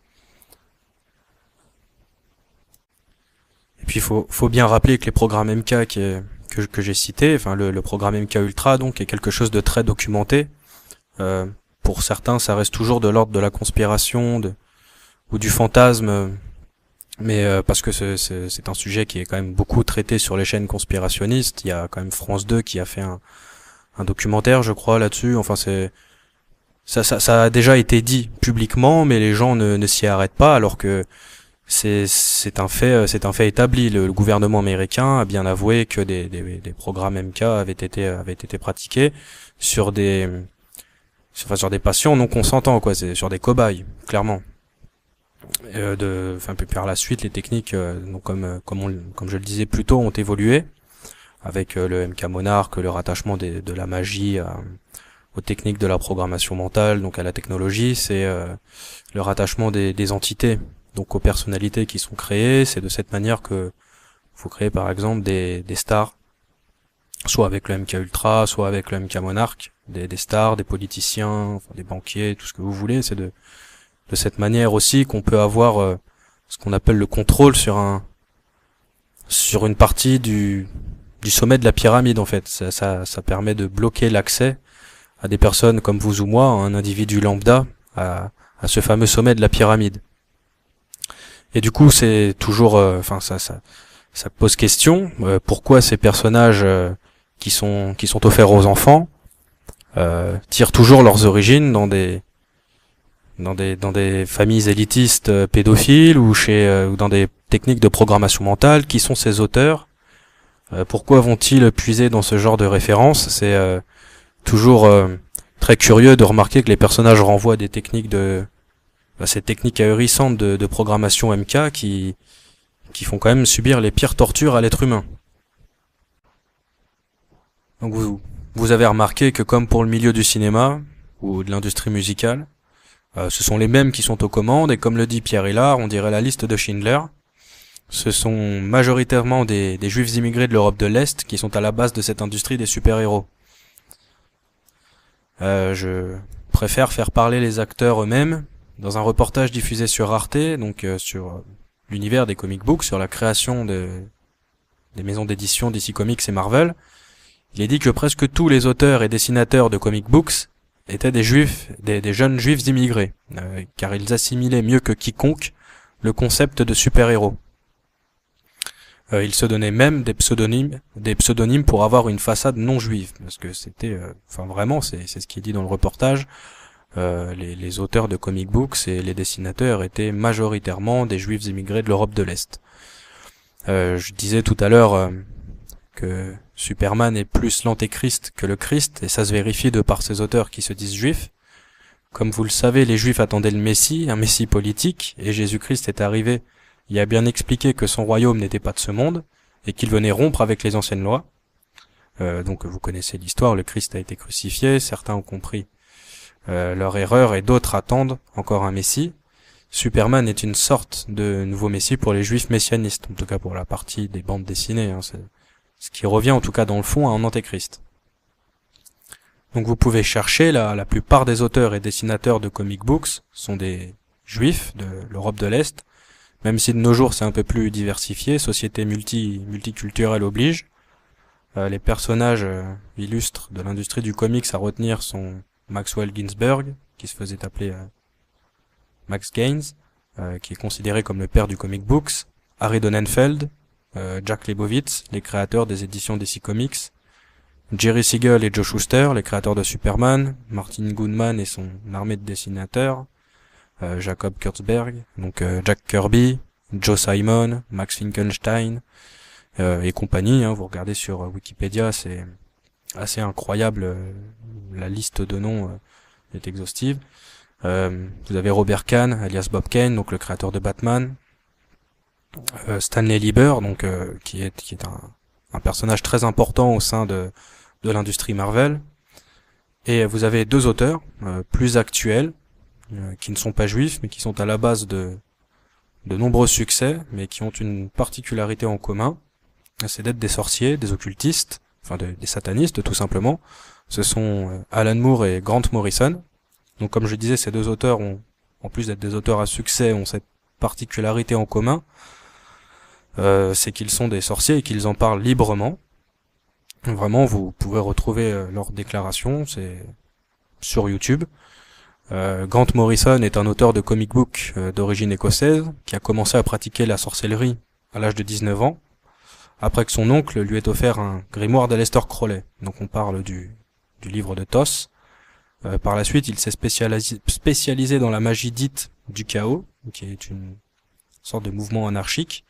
Et puis faut bien rappeler que les programmes MK que j'ai cités, enfin le programme MK Ultra donc est quelque chose de très documenté. Pour certains, ça reste toujours de l'ordre de la conspiration ou du fantasme. Mais parce que c'est un sujet qui est quand même beaucoup traité sur les chaînes conspirationnistes. Il y a quand même France 2 qui a fait un documentaire, je crois, là-dessus. Enfin, ça a déjà été dit publiquement, mais les gens ne s'y arrêtent pas, alors que c'est un fait établi. Le gouvernement américain a bien avoué que des programmes MK avaient été pratiqués sur des patients non consentants, quoi. C'est sur des cobayes, clairement. Puis par la suite, les techniques, donc comme je le disais plus tôt, ont évolué avec le MK Monarch, le rattachement de la magie aux techniques de la programmation mentale, donc à la technologie. C'est le rattachement des entités, donc aux personnalités qui sont créées. C'est de cette manière que faut créer par exemple des stars soit avec le MK Ultra, soit avec le MK Monarch, des stars, des politiciens, enfin, des banquiers, tout ce que vous voulez. C'est de cette manière aussi qu'on peut avoir ce qu'on appelle le contrôle sur une partie du sommet de la pyramide en fait. Ça permet de bloquer l'accès à des personnes comme vous ou moi, un individu lambda, à ce fameux sommet de la pyramide. Et du coup, c'est toujours, ça pose question. Pourquoi ces personnages qui sont offerts aux enfants tirent toujours leurs origines dans des familles élitistes pédophiles ou dans des techniques de programmation mentale. Qui sont ces auteurs? Pourquoi vont-ils puiser dans ce genre de références? C'est toujours très curieux de remarquer que les personnages renvoient à des techniques ces techniques ahurissantes de programmation MK qui font quand même subir les pires tortures à l'être humain. Donc vous avez remarqué que comme pour le milieu du cinéma ou de l'industrie musicale, ce sont les mêmes qui sont aux commandes, et comme le dit Pierre Hillard, on dirait la liste de Schindler. Ce sont majoritairement des juifs immigrés de l'Europe de l'Est qui sont à la base de cette industrie des super-héros. Je préfère faire parler les acteurs eux-mêmes. Dans un reportage diffusé sur Arte, donc sur l'univers des comic books, sur la création des maisons d'édition DC Comics et Marvel, il est dit que presque tous les auteurs et dessinateurs de comic books étaient des juifs, des jeunes juifs immigrés, car ils assimilaient mieux que quiconque le concept de super-héros. Ils se donnaient même des pseudonymes pour avoir une façade non juive, parce que c'était, vraiment, c'est ce qui est dit dans le reportage. Les auteurs de comic books et les dessinateurs étaient majoritairement des juifs immigrés de l'Europe de l'Est. Je disais tout à l'heure que Superman est plus l'antéchrist que le Christ, et ça se vérifie de par ces auteurs qui se disent juifs. Comme vous le savez, les juifs attendaient le Messie, un Messie politique, et Jésus-Christ est arrivé. Il a bien expliqué que son royaume n'était pas de ce monde, et qu'il venait rompre avec les anciennes lois. Donc vous connaissez l'histoire, le Christ a été crucifié, certains ont compris leur erreur, et d'autres attendent encore un Messie. Superman est une sorte de nouveau Messie pour les juifs messianistes, en tout cas pour la partie des bandes dessinées, c'est ce qui revient en tout cas dans le fond à un antéchrist. Donc vous pouvez chercher, la plupart des auteurs et dessinateurs de comic books sont des juifs de l'Europe de l'Est, même si de nos jours c'est un peu plus diversifié, société multiculturelle oblige. Les personnages illustres de l'industrie du comics à retenir sont Maxwell Ginsberg, qui se faisait appeler Max Gaines, qui est considéré comme le père du comic books, Harry Donenfeld, Jack Leibowitz, les créateurs des éditions DC Comics, Jerry Siegel et Joe Shuster, les créateurs de Superman, Martin Goodman et son armée de dessinateurs, Jacob Kurtzberg, donc Jack Kirby, Joe Simon, Max Finkelstein et compagnie. Vous regardez sur Wikipédia, c'est assez incroyable, la liste de noms est exhaustive. Vous avez Robert Kahn, alias Bob Kane, donc le créateur de Batman, Stanley Lieber, donc qui est un personnage très important au sein de l'industrie Marvel. Et vous avez deux auteurs plus actuels, qui ne sont pas juifs, mais qui sont à la base de nombreux succès, mais qui ont une particularité en commun, c'est d'être des sorciers, des occultistes, des satanistes tout simplement. Ce sont Alan Moore et Grant Morrison. Donc comme je disais, ces deux auteurs en plus d'être des auteurs à succès, ont cette particularité en commun, c'est qu'ils sont des sorciers et qu'ils en parlent librement. Vraiment, vous pouvez retrouver leurs déclarations, c'est sur YouTube. Grant Morrison est un auteur de comic book d'origine écossaise, qui a commencé à pratiquer la sorcellerie à l'âge de 19 ans, après que son oncle lui ait offert un grimoire d'Aleister Crowley. Donc on parle du livre de Thoth. Par la suite, il s'est spécialisé dans la magie dite du chaos, qui est une sorte de mouvement anarchique,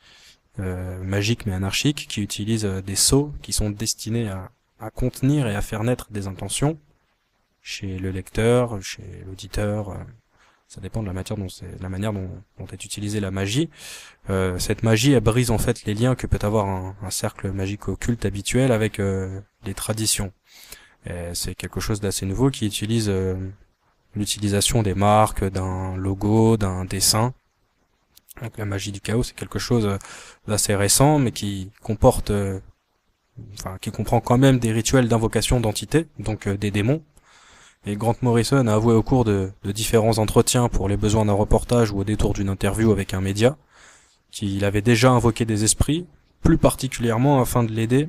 magique mais anarchique, qui utilise des sceaux qui sont destinés à contenir et à faire naître des intentions chez le lecteur, chez l'auditeur. Ça dépend de la manière dont est utilisée la magie. Cette magie, elle brise en fait les liens que peut avoir un cercle magique occulte habituel avec les traditions. C'est quelque chose d'assez nouveau qui utilise l'utilisation des marques, d'un logo, d'un dessin. Donc la magie du chaos, c'est quelque chose d'assez récent, mais qui comporte enfin qui comprend quand même des rituels d'invocation d'entités, donc des démons. Et Grant Morrison a avoué au cours de différents entretiens pour les besoins d'un reportage ou au détour d'une interview avec un média qu'il avait déjà invoqué des esprits, plus particulièrement afin de l'aider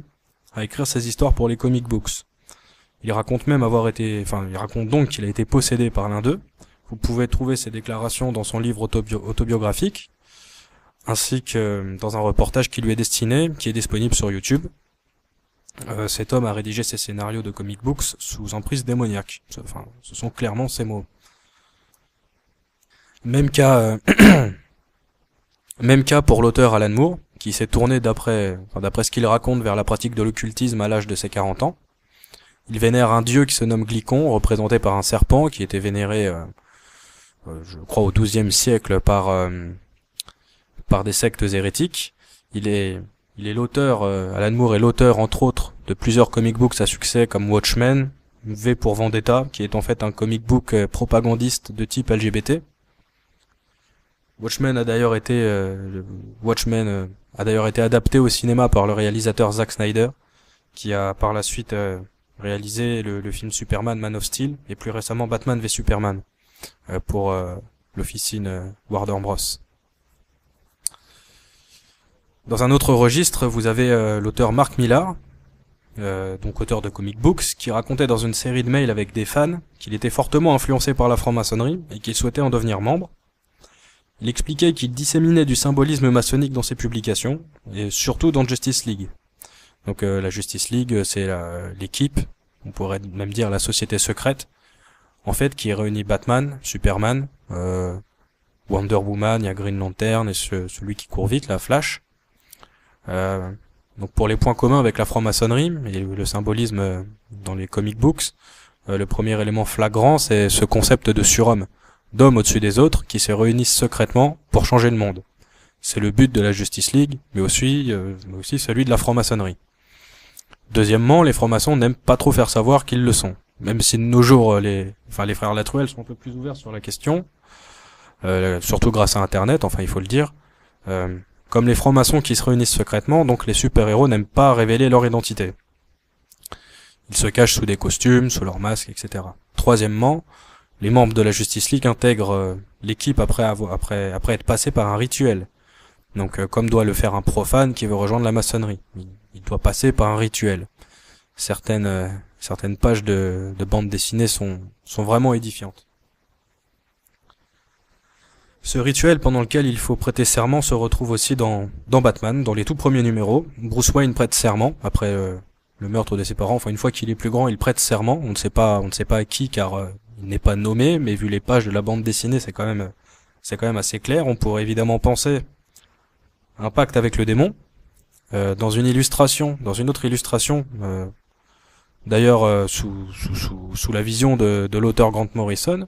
à écrire ses histoires pour les comic books. Il raconte donc qu'il a été possédé par l'un d'eux. Vous pouvez trouver ses déclarations dans son livre autobiographique, ainsi que dans un reportage qui lui est destiné, qui est disponible sur YouTube. Cet homme a rédigé ses scénarios de comic books sous emprise démoniaque. Enfin, ce sont clairement ses mots. Même cas, même cas pour l'auteur Alan Moore, qui s'est tourné d'après ce qu'il raconte vers la pratique de l'occultisme à l'âge de ses 40 ans. Il vénère un dieu qui se nomme Glycon, représenté par un serpent qui était vénéré, je crois, au XIIe siècle par des sectes hérétiques. Il est l'auteur, Alan Moore est l'auteur, entre autres, de plusieurs comic books à succès comme Watchmen, V pour Vendetta, qui est en fait un comic book propagandiste de type LGBT. Watchmen a d'ailleurs été adapté au cinéma par le réalisateur Zack Snyder, qui a par la suite réalisé le film Superman Man of Steel et plus récemment Batman v Superman pour l'officine Warner Bros. Dans un autre registre, vous avez l'auteur Mark Millar, donc auteur de comic books, qui racontait dans une série de mails avec des fans qu'il était fortement influencé par la franc-maçonnerie et qu'il souhaitait en devenir membre. Il expliquait qu'il disséminait du symbolisme maçonnique dans ses publications, et surtout dans Justice League. Donc la Justice League, c'est l'équipe, on pourrait même dire la société secrète, en fait, qui réunit Batman, Superman, Wonder Woman, il y a Green Lantern et celui qui court vite, la Flash. Donc pour les points communs avec la franc-maçonnerie et le symbolisme dans les comic books, le premier élément flagrant, c'est ce concept de surhomme, d'hommes au-dessus des autres qui se réunissent secrètement pour changer le monde. C'est le but de la Justice League, mais aussi celui de la franc-maçonnerie. Deuxièmement, les francs-maçons n'aiment pas trop faire savoir qu'ils le sont. Même si de nos jours, les frères Latruelle sont un peu plus ouverts sur la question, surtout grâce à Internet, enfin il faut le dire. Comme les francs-maçons qui se réunissent secrètement, donc les super-héros n'aiment pas révéler leur identité. Ils se cachent sous des costumes, sous leurs masques, etc. Troisièmement, les membres de la Justice League intègrent l'équipe après être passés par un rituel. Donc comme doit le faire un profane qui veut rejoindre la maçonnerie. Il doit passer par un rituel. Certaines pages de bande dessinée sont vraiment édifiantes. Ce rituel pendant lequel il faut prêter serment se retrouve aussi dans Batman, dans les tout premiers numéros. Bruce Wayne prête serment après le meurtre de ses parents. Enfin, une fois qu'il est plus grand, il prête serment. On ne sait pas à qui, car il n'est pas nommé, mais vu les pages de la bande dessinée, c'est quand même assez clair. On pourrait évidemment penser à un pacte avec le démon. Dans une autre illustration, d'ailleurs sous la vision de l'auteur Grant Morrison,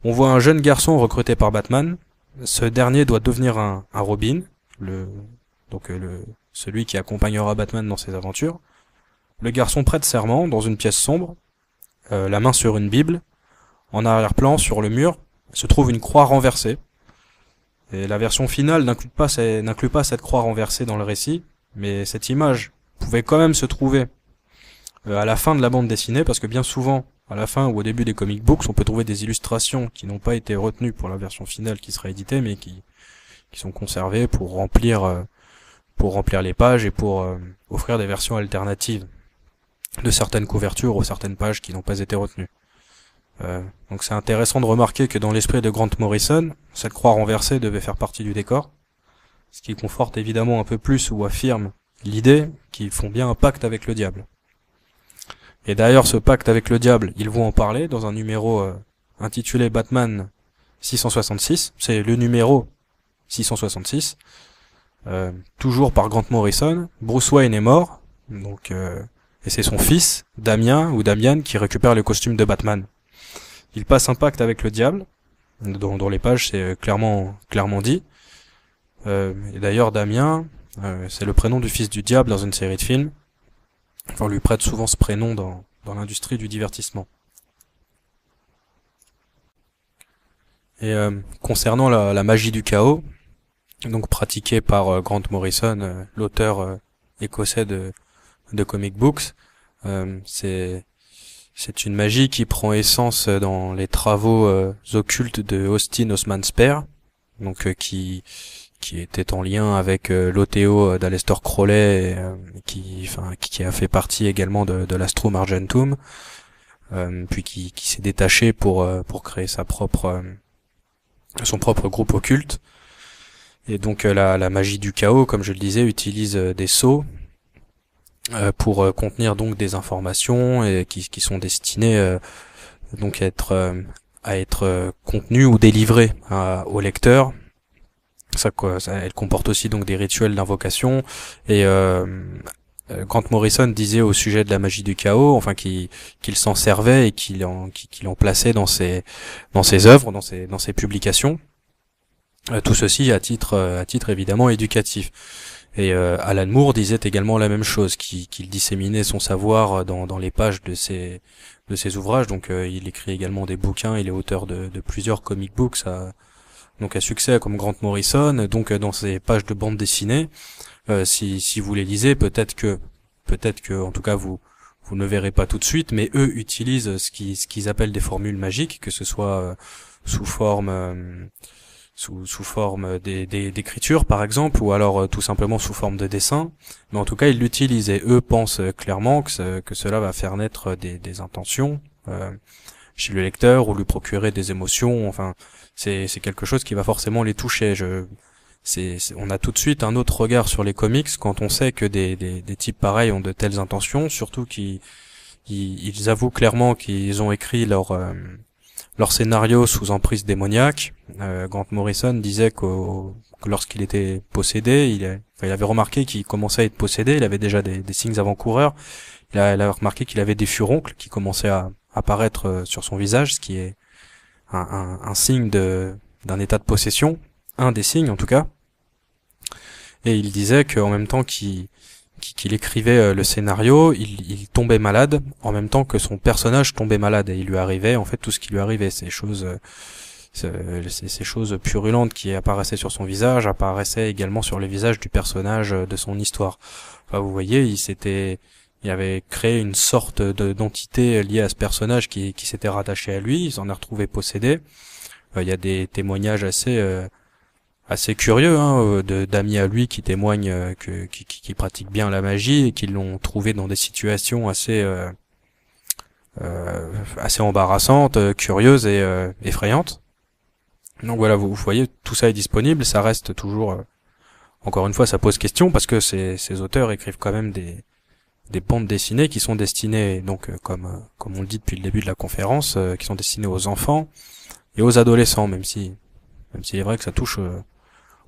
on voit un jeune garçon recruté par Batman. Ce dernier doit devenir un Robin, celui qui accompagnera Batman dans ses aventures. Le garçon prête serment dans une pièce sombre, la main sur une Bible. En arrière-plan, sur le mur, se trouve une croix renversée. Et la version finale n'inclut pas cette croix renversée dans le récit, mais cette image pouvait quand même se trouver à la fin de la bande dessinée, parce que bien souvent, à la fin ou au début des comic books, on peut trouver des illustrations qui n'ont pas été retenues pour la version finale qui sera éditée, mais qui sont conservées pour remplir les pages et pour offrir des versions alternatives de certaines couvertures ou certaines pages qui n'ont pas été retenues. Donc c'est intéressant de remarquer que dans l'esprit de Grant Morrison, cette croix renversée devait faire partie du décor, ce qui conforte évidemment un peu plus ou affirme l'idée qu'ils font bien un pacte avec le diable. Et d'ailleurs, ce pacte avec le diable, ils vont en parler dans un numéro intitulé Batman 666. C'est le numéro 666, toujours par Grant Morrison. Bruce Wayne est mort, donc et c'est son fils, Damian, qui récupère le costume de Batman. Il passe un pacte avec le diable. Dans les pages, c'est clairement dit. Et d'ailleurs, Damien, c'est le prénom du fils du diable dans une série de films. Enfin, on lui prête souvent ce prénom dans l'industrie du divertissement. Et concernant la magie du chaos, donc pratiquée par Grant Morrison, l'auteur écossais de de comic books. C'est une magie qui prend essence dans les travaux occultes de Austin Osman Spare, donc qui était en lien avec l'OTO d'Aleister Crowley, qui a fait partie également de l'Astrum Argentum, puis qui s'est détaché pour créer son propre groupe occulte. Et donc la magie du chaos, comme je le disais, utilise des sceaux pour contenir donc des informations et qui sont destinées donc à être contenues ou délivrées au lecteur. Elle comporte aussi donc des rituels d'invocation et Grant Morrison disait au sujet de la magie du chaos, enfin qu'il s'en servait et qu'il en plaçait dans ses œuvres, dans ses publications. Tout ceci à titre évidemment éducatif. Et Alan Moore disait également la même chose, qu'il disséminait son savoir dans les pages de ses ouvrages. Donc il écrit également des bouquins, il est auteur de plusieurs comic books à succès comme Grant Morrison. Donc dans ses pages de bande dessinée, si vous les lisez, peut-être que en tout cas vous ne le verrez pas tout de suite, mais eux utilisent ce qu'ils appellent des formules magiques, que ce soit sous forme d'écriture par exemple, ou alors tout simplement sous forme de dessin, mais en tout cas ils l'utilisent et eux pensent clairement que cela va faire naître des intentions chez le lecteur ou lui procurer des émotions. Enfin, c'est quelque chose qui va forcément les toucher. On a tout de suite un autre regard sur les comics quand on sait que des types pareils ont de telles intentions, surtout qu'ils avouent clairement qu'ils ont écrit leur scénario sous emprise démoniaque. Grant Morrison disait que lorsqu'il était possédé, il avait remarqué qu'il commençait à être possédé, il avait déjà des signes avant-coureurs. Il a remarqué qu'il avait des furoncles qui commençaient à apparaître sur son visage, ce qui est un signe d'un état de possession, un des signes en tout cas. Et il disait qu'en même temps qu'il écrivait le scénario, il tombait malade en même temps que son personnage tombait malade, et il lui arrivait en fait tout ce qui lui arrivait, ces choses purulentes qui apparaissaient sur son visage apparaissaient également sur les visages du personnage de son histoire. Enfin, vous voyez, il avait créé une sorte d'entité liée à ce personnage qui s'était rattaché à lui, il s'en est retrouvé possédé. Il y a des témoignages assez curieux d'amis à lui qui témoignent qui pratiquent bien la magie et qui l'ont trouvé dans des situations assez embarrassantes, curieuses et effrayantes. Donc voilà, vous voyez, tout ça est disponible, ça reste toujours encore une fois, ça pose question parce que ces auteurs écrivent quand même des bandes dessinées qui sont destinées donc comme on le dit depuis le début de la conférence, qui sont destinées aux enfants et aux adolescents, même s'il est vrai que ça touche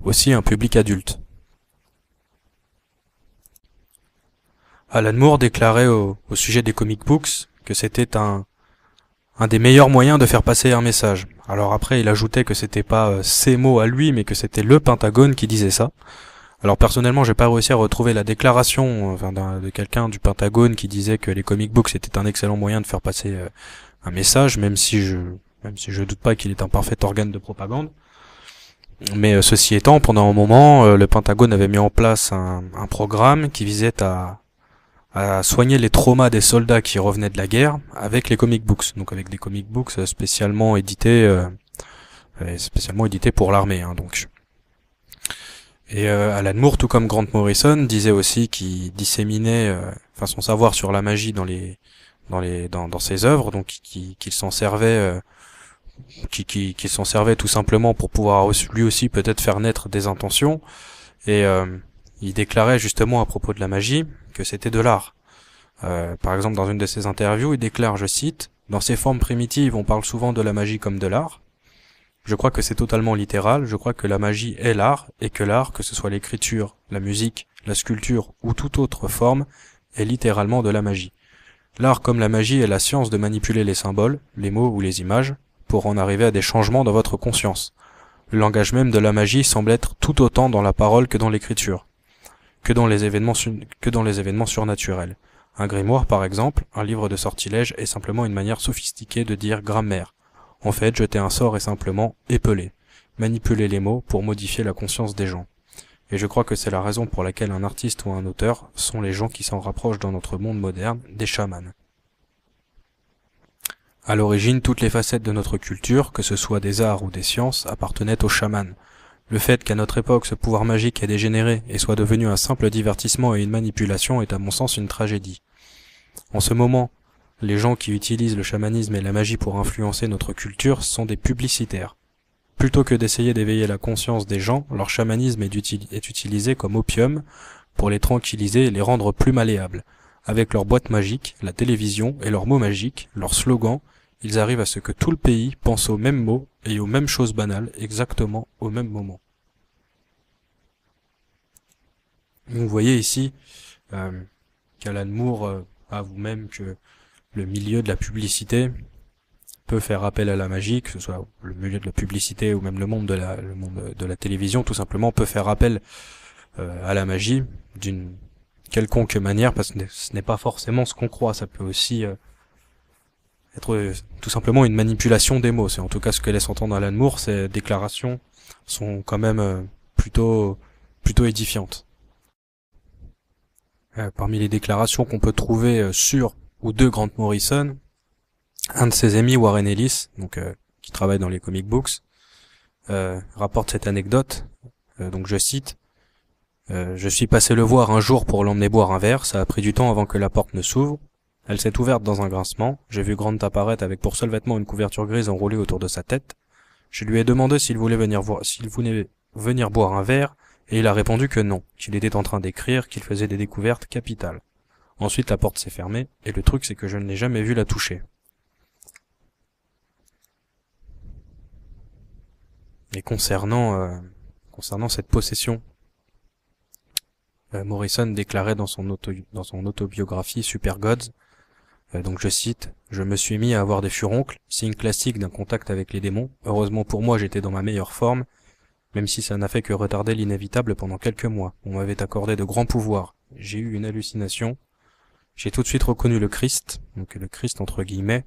aussi un public adulte. Alan Moore déclarait au sujet des comic books que c'était un des meilleurs moyens de faire passer un message. Alors après, il ajoutait que c'était pas ses mots à lui, mais que c'était le Pentagone qui disait ça. Alors personnellement, j'ai pas réussi à retrouver la déclaration de quelqu'un du Pentagone qui disait que les comic books c'était un excellent moyen de faire passer un message, même si je doute pas qu'il est un parfait organe de propagande. Mais ceci étant, pendant un moment, le Pentagone avait mis en place un programme qui visait à soigner les traumas des soldats qui revenaient de la guerre avec les comic books, donc avec des comic books spécialement édités pour l'armée, donc. Et Alan Moore, tout comme Grant Morrison, disait aussi qu'il disséminait son savoir sur la magie dans ses œuvres, donc qu'il s'en servait qu'il s'en servait tout simplement pour pouvoir lui aussi peut-être faire naître des intentions. Et il déclarait justement à propos de la magie que c'était de l'art. Par exemple, dans une de ses interviews, il déclare, je cite, « Dans ses formes primitives, on parle souvent de la magie comme de l'art. Je crois que c'est totalement littéral, je crois que la magie est l'art, et que l'art, que ce soit l'écriture, la musique, la sculpture ou toute autre forme, est littéralement de la magie. L'art comme la magie est la science de manipuler les symboles, les mots ou les images, pour en arriver à des changements dans votre conscience. Le langage même de la magie semble être tout autant dans la parole que dans l'écriture, que dans les événements surnaturels. Un grimoire, par exemple, un livre de sortilège, est simplement une manière sophistiquée de dire grammaire. En fait, jeter un sort est simplement épeler, manipuler les mots pour modifier la conscience des gens. Et je crois que c'est la raison pour laquelle un artiste ou un auteur sont les gens qui s'en rapprochent dans notre monde moderne des chamans. À l'origine, toutes les facettes de notre culture, que ce soit des arts ou des sciences, appartenaient aux chamans. Le fait qu'à notre époque ce pouvoir magique ait dégénéré et soit devenu un simple divertissement et une manipulation est à mon sens une tragédie. En ce moment, les gens qui utilisent le chamanisme et la magie pour influencer notre culture sont des publicitaires. Plutôt que d'essayer d'éveiller la conscience des gens, leur chamanisme est utilisé comme opium pour les tranquilliser et les rendre plus malléables. Avec leurs boîtes magiques, la télévision et leurs mots magiques, leurs slogans, ils arrivent à ce que tout le pays pense aux mêmes mots et aux mêmes choses banales exactement au même moment. Vous voyez ici qu'Alan Moore avoue même que le milieu de la publicité peut faire appel à la magie, que ce soit le milieu de la publicité ou même le monde de la télévision, tout simplement peut faire appel à la magie d'une quelconque manière, parce que ce n'est pas forcément ce qu'on croit, ça peut aussi être tout simplement une manipulation des mots. C'est en tout cas ce que laisse entendre Alan Moore. Ces déclarations sont quand même plutôt édifiantes. Parmi les déclarations qu'on peut trouver sur ou de Grant Morrison, un de ses amis, Warren Ellis, qui travaille dans les comic books, rapporte cette anecdote. Donc je cite: je suis passé le voir un jour pour l'emmener boire un verre. Ça a pris du temps avant que la porte ne s'ouvre. Elle s'est ouverte dans un grincement. J'ai vu Grant apparaître avec pour seul vêtement une couverture grise enroulée autour de sa tête. Je lui ai demandé s'il voulait venir boire un verre, et il a répondu que non, qu'il était en train d'écrire, qu'il faisait des découvertes capitales. Ensuite la porte s'est fermée, et le truc c'est que je ne l'ai jamais vu la toucher. Et concernant cette possession, Morrison déclarait dans son autobiographie Super Gods, donc je cite: je me suis mis à avoir des furoncles, signe classique d'un contact avec les démons. Heureusement pour moi, j'étais dans ma meilleure forme, même si ça n'a fait que retarder l'inévitable pendant quelques mois. On m'avait accordé de grands pouvoirs. J'ai eu une hallucination. J'ai tout de suite reconnu le Christ, donc le Christ entre guillemets.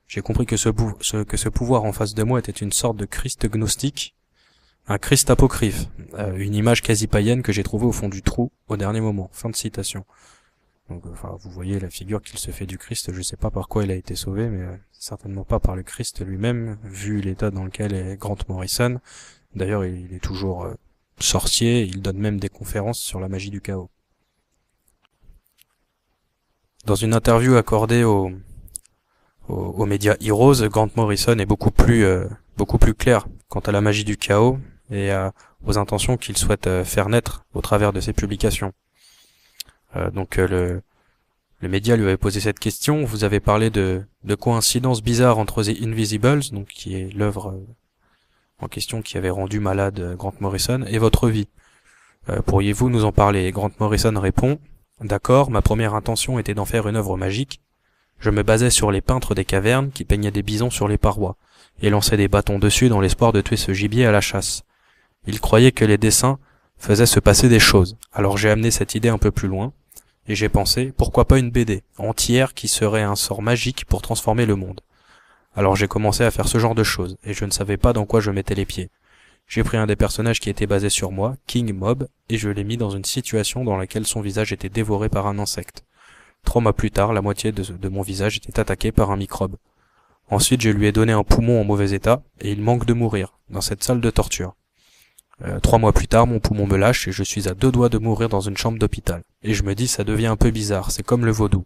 J'ai compris que ce pouvoir en face de moi était une sorte de Christ gnostique, un Christ apocryphe, une image quasi païenne que j'ai trouvée au fond du trou au dernier moment. Fin de citation. Donc, vous voyez la figure qu'il se fait du Christ. Je sais pas par quoi il a été sauvé, mais certainement pas par le Christ lui-même, vu l'état dans lequel est Grant Morrison. D'ailleurs, il est toujours sorcier. Il donne même des conférences sur la magie du chaos. Dans une interview accordée aux médias Heroes, Grant Morrison est beaucoup plus clair quant à la magie du chaos et aux intentions qu'il souhaite faire naître au travers de ses publications. Le média lui avait posé cette question: vous avez parlé de coïncidences bizarres entre The Invisibles, donc qui est l'œuvre en question qui avait rendu malade Grant Morrison, et votre vie. Pourriez-vous nous en parler? Grant Morrison répond: d'accord, ma première intention était d'en faire une œuvre magique. Je me basais sur les peintres des cavernes qui peignaient des bisons sur les parois, et lançaient des bâtons dessus dans l'espoir de tuer ce gibier à la chasse. Ils croyaient que les dessins faisaient se passer des choses, alors j'ai amené cette idée un peu plus loin, et j'ai pensé, pourquoi pas une BD entière qui serait un sort magique pour transformer le monde. Alors j'ai commencé à faire ce genre de choses, et je ne savais pas dans quoi je mettais les pieds. J'ai pris un des personnages qui était basé sur moi, King Mob, et je l'ai mis dans une situation dans laquelle son visage était dévoré par un insecte. 3 mois plus tard, la moitié de mon visage était attaqué par un microbe. Ensuite, je lui ai donné un poumon en mauvais état, et il manque de mourir, dans cette salle de torture. 3 mois plus tard, mon poumon me lâche et je suis à 2 doigts de mourir dans une chambre d'hôpital. Et je me dis, ça devient un peu bizarre, c'est comme le vaudou.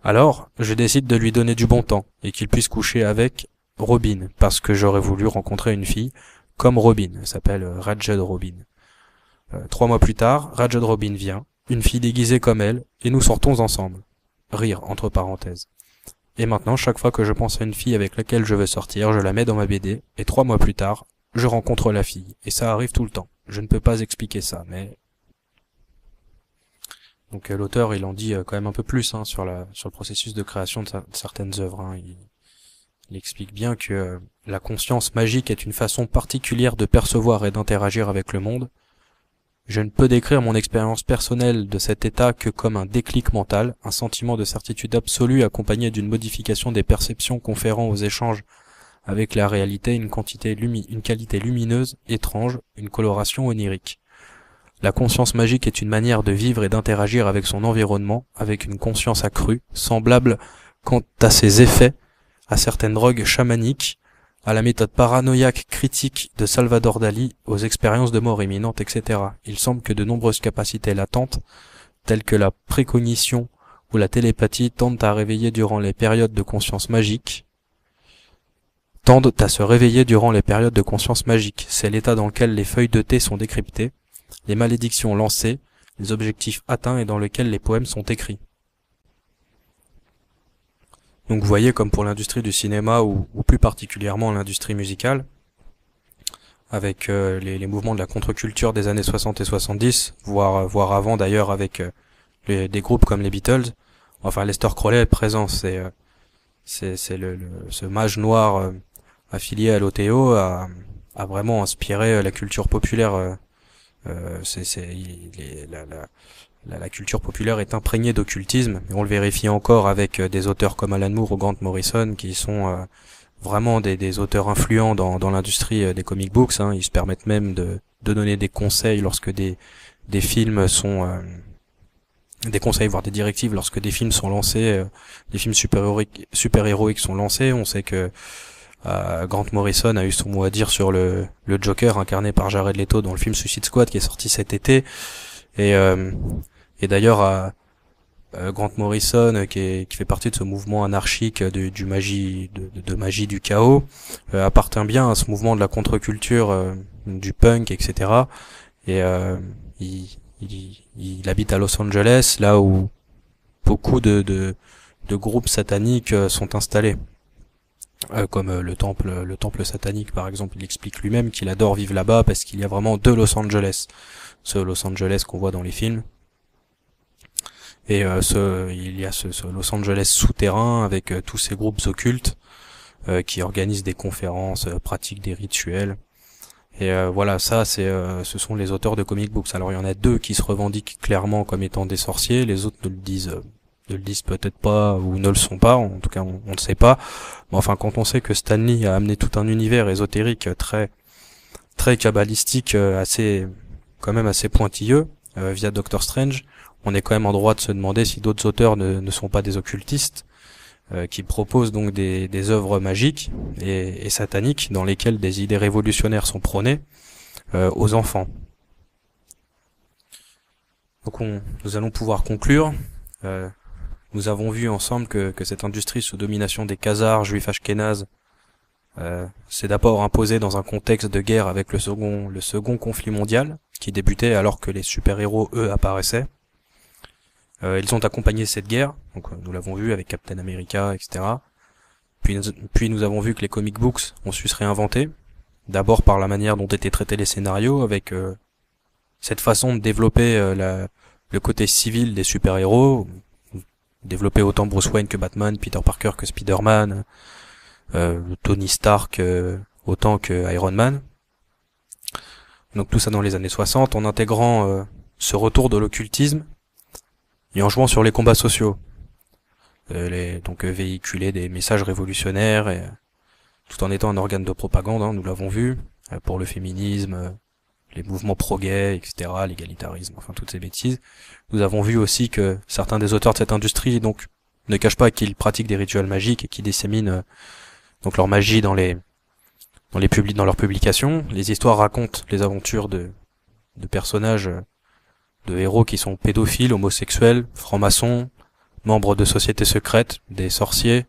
Alors, je décide de lui donner du bon temps, et qu'il puisse coucher avec Robin, parce que j'aurais voulu rencontrer une fille comme Robin, elle s'appelle Rajad Robin. 3 mois plus tard, Rajad Robin vient, une fille déguisée comme elle, et nous sortons ensemble. Rire, entre parenthèses. Et maintenant, chaque fois que je pense à une fille avec laquelle je veux sortir, je la mets dans ma BD, et 3 mois plus tard, je rencontre la fille. Et ça arrive tout le temps. Je ne peux pas expliquer ça, mais... Donc l'auteur, il en dit quand même un peu plus sur le processus de création de certaines œuvres. Il explique bien que la conscience magique est une façon particulière de percevoir et d'interagir avec le monde. Je ne peux décrire mon expérience personnelle de cet état que comme un déclic mental, un sentiment de certitude absolue accompagné d'une modification des perceptions conférant aux échanges avec la réalité une qualité lumineuse, étrange, une coloration onirique. La conscience magique est une manière de vivre et d'interagir avec son environnement, avec une conscience accrue, semblable quant à ses effets à certaines drogues chamaniques, à la méthode paranoïaque critique de Salvador Dali, aux expériences de mort imminente, etc. Il semble que de nombreuses capacités latentes, telles que la précognition ou la télépathie, tendent à se réveiller durant les périodes de conscience magique. C'est l'état dans lequel les feuilles de thé sont décryptées, les malédictions lancées, les objectifs atteints et dans lequel les poèmes sont écrits. Donc vous voyez, comme pour l'industrie du cinéma ou plus particulièrement l'industrie musicale, avec les mouvements de la contre-culture des années 60 et 70, voire avant d'ailleurs avec des groupes comme les Beatles, enfin Lester Crowley est présent, ce mage noir affilié à l'OTO a vraiment inspiré la culture populaire. La culture populaire est imprégnée d'occultisme, et on le vérifie encore avec des auteurs comme Alan Moore ou Grant Morrison, qui sont vraiment des auteurs influents dans l'industrie des comic books. Ils se permettent même de donner des conseils lorsque des films sont des conseils, voire des directives lorsque des films sont lancés, des films super-héroïques sont lancés. On sait que Grant Morrison a eu son mot à dire sur le Joker incarné par Jared Leto dans le film Suicide Squad qui est sorti cet été. Et d'ailleurs, Grant Morrison, qui fait partie de ce mouvement anarchique de magie du chaos, appartient bien à ce mouvement de la contre-culture, du punk, etc. Et il habite à Los Angeles, là où beaucoup de groupes sataniques sont installés. Comme le temple satanique par exemple. Il explique lui-même qu'il adore vivre là-bas parce qu'il y a vraiment deux Los Angeles. Ce Los Angeles qu'on voit dans les films. Et il y a ce Los Angeles souterrain avec tous ces groupes occultes qui organisent des conférences, pratiquent des rituels. Et voilà, ça ce sont les auteurs de comic books. Alors il y en a deux qui se revendiquent clairement comme étant des sorciers, les autres ne le disent peut-être pas ou ne le sont pas, en tout cas on ne sait pas. Mais enfin, quand on sait que Stan Lee a amené tout un univers ésotérique très kabbalistique, quand même assez pointilleux via Doctor Strange, on est quand même en droit de se demander si d'autres auteurs ne sont pas des occultistes qui proposent donc des œuvres magiques et sataniques dans lesquelles des idées révolutionnaires sont prônées aux enfants. Donc nous allons pouvoir conclure. Nous avons vu ensemble que cette industrie sous domination des Khazars, juifs ashkénazes, s'est d'abord imposée dans un contexte de guerre avec le second conflit mondial, qui débutait alors que les super-héros, eux, apparaissaient. Ils ont accompagné cette guerre, donc nous l'avons vu avec Captain America, etc. Puis nous avons vu que les comic books ont su se réinventer, d'abord par la manière dont étaient traités les scénarios, avec cette façon de développer le côté civil des super-héros, développer autant Bruce Wayne que Batman, Peter Parker que Spider-Man, Tony Stark autant que Iron Man. Donc tout ça dans les années 60, en intégrant ce retour de l'occultisme et en jouant sur les combats sociaux. Véhiculer des messages révolutionnaires, et, tout en étant un organe de propagande, nous l'avons vu, pour le féminisme, les mouvements pro-gays, etc., l'égalitarisme, enfin toutes ces bêtises. Nous avons vu aussi que certains des auteurs de cette industrie donc ne cachent pas qu'ils pratiquent des rituels magiques et qui disséminent donc leur magie dans leurs publications. Les histoires racontent les aventures de personnages, de héros qui sont pédophiles, homosexuels, francs-maçons, membres de sociétés secrètes, des sorciers.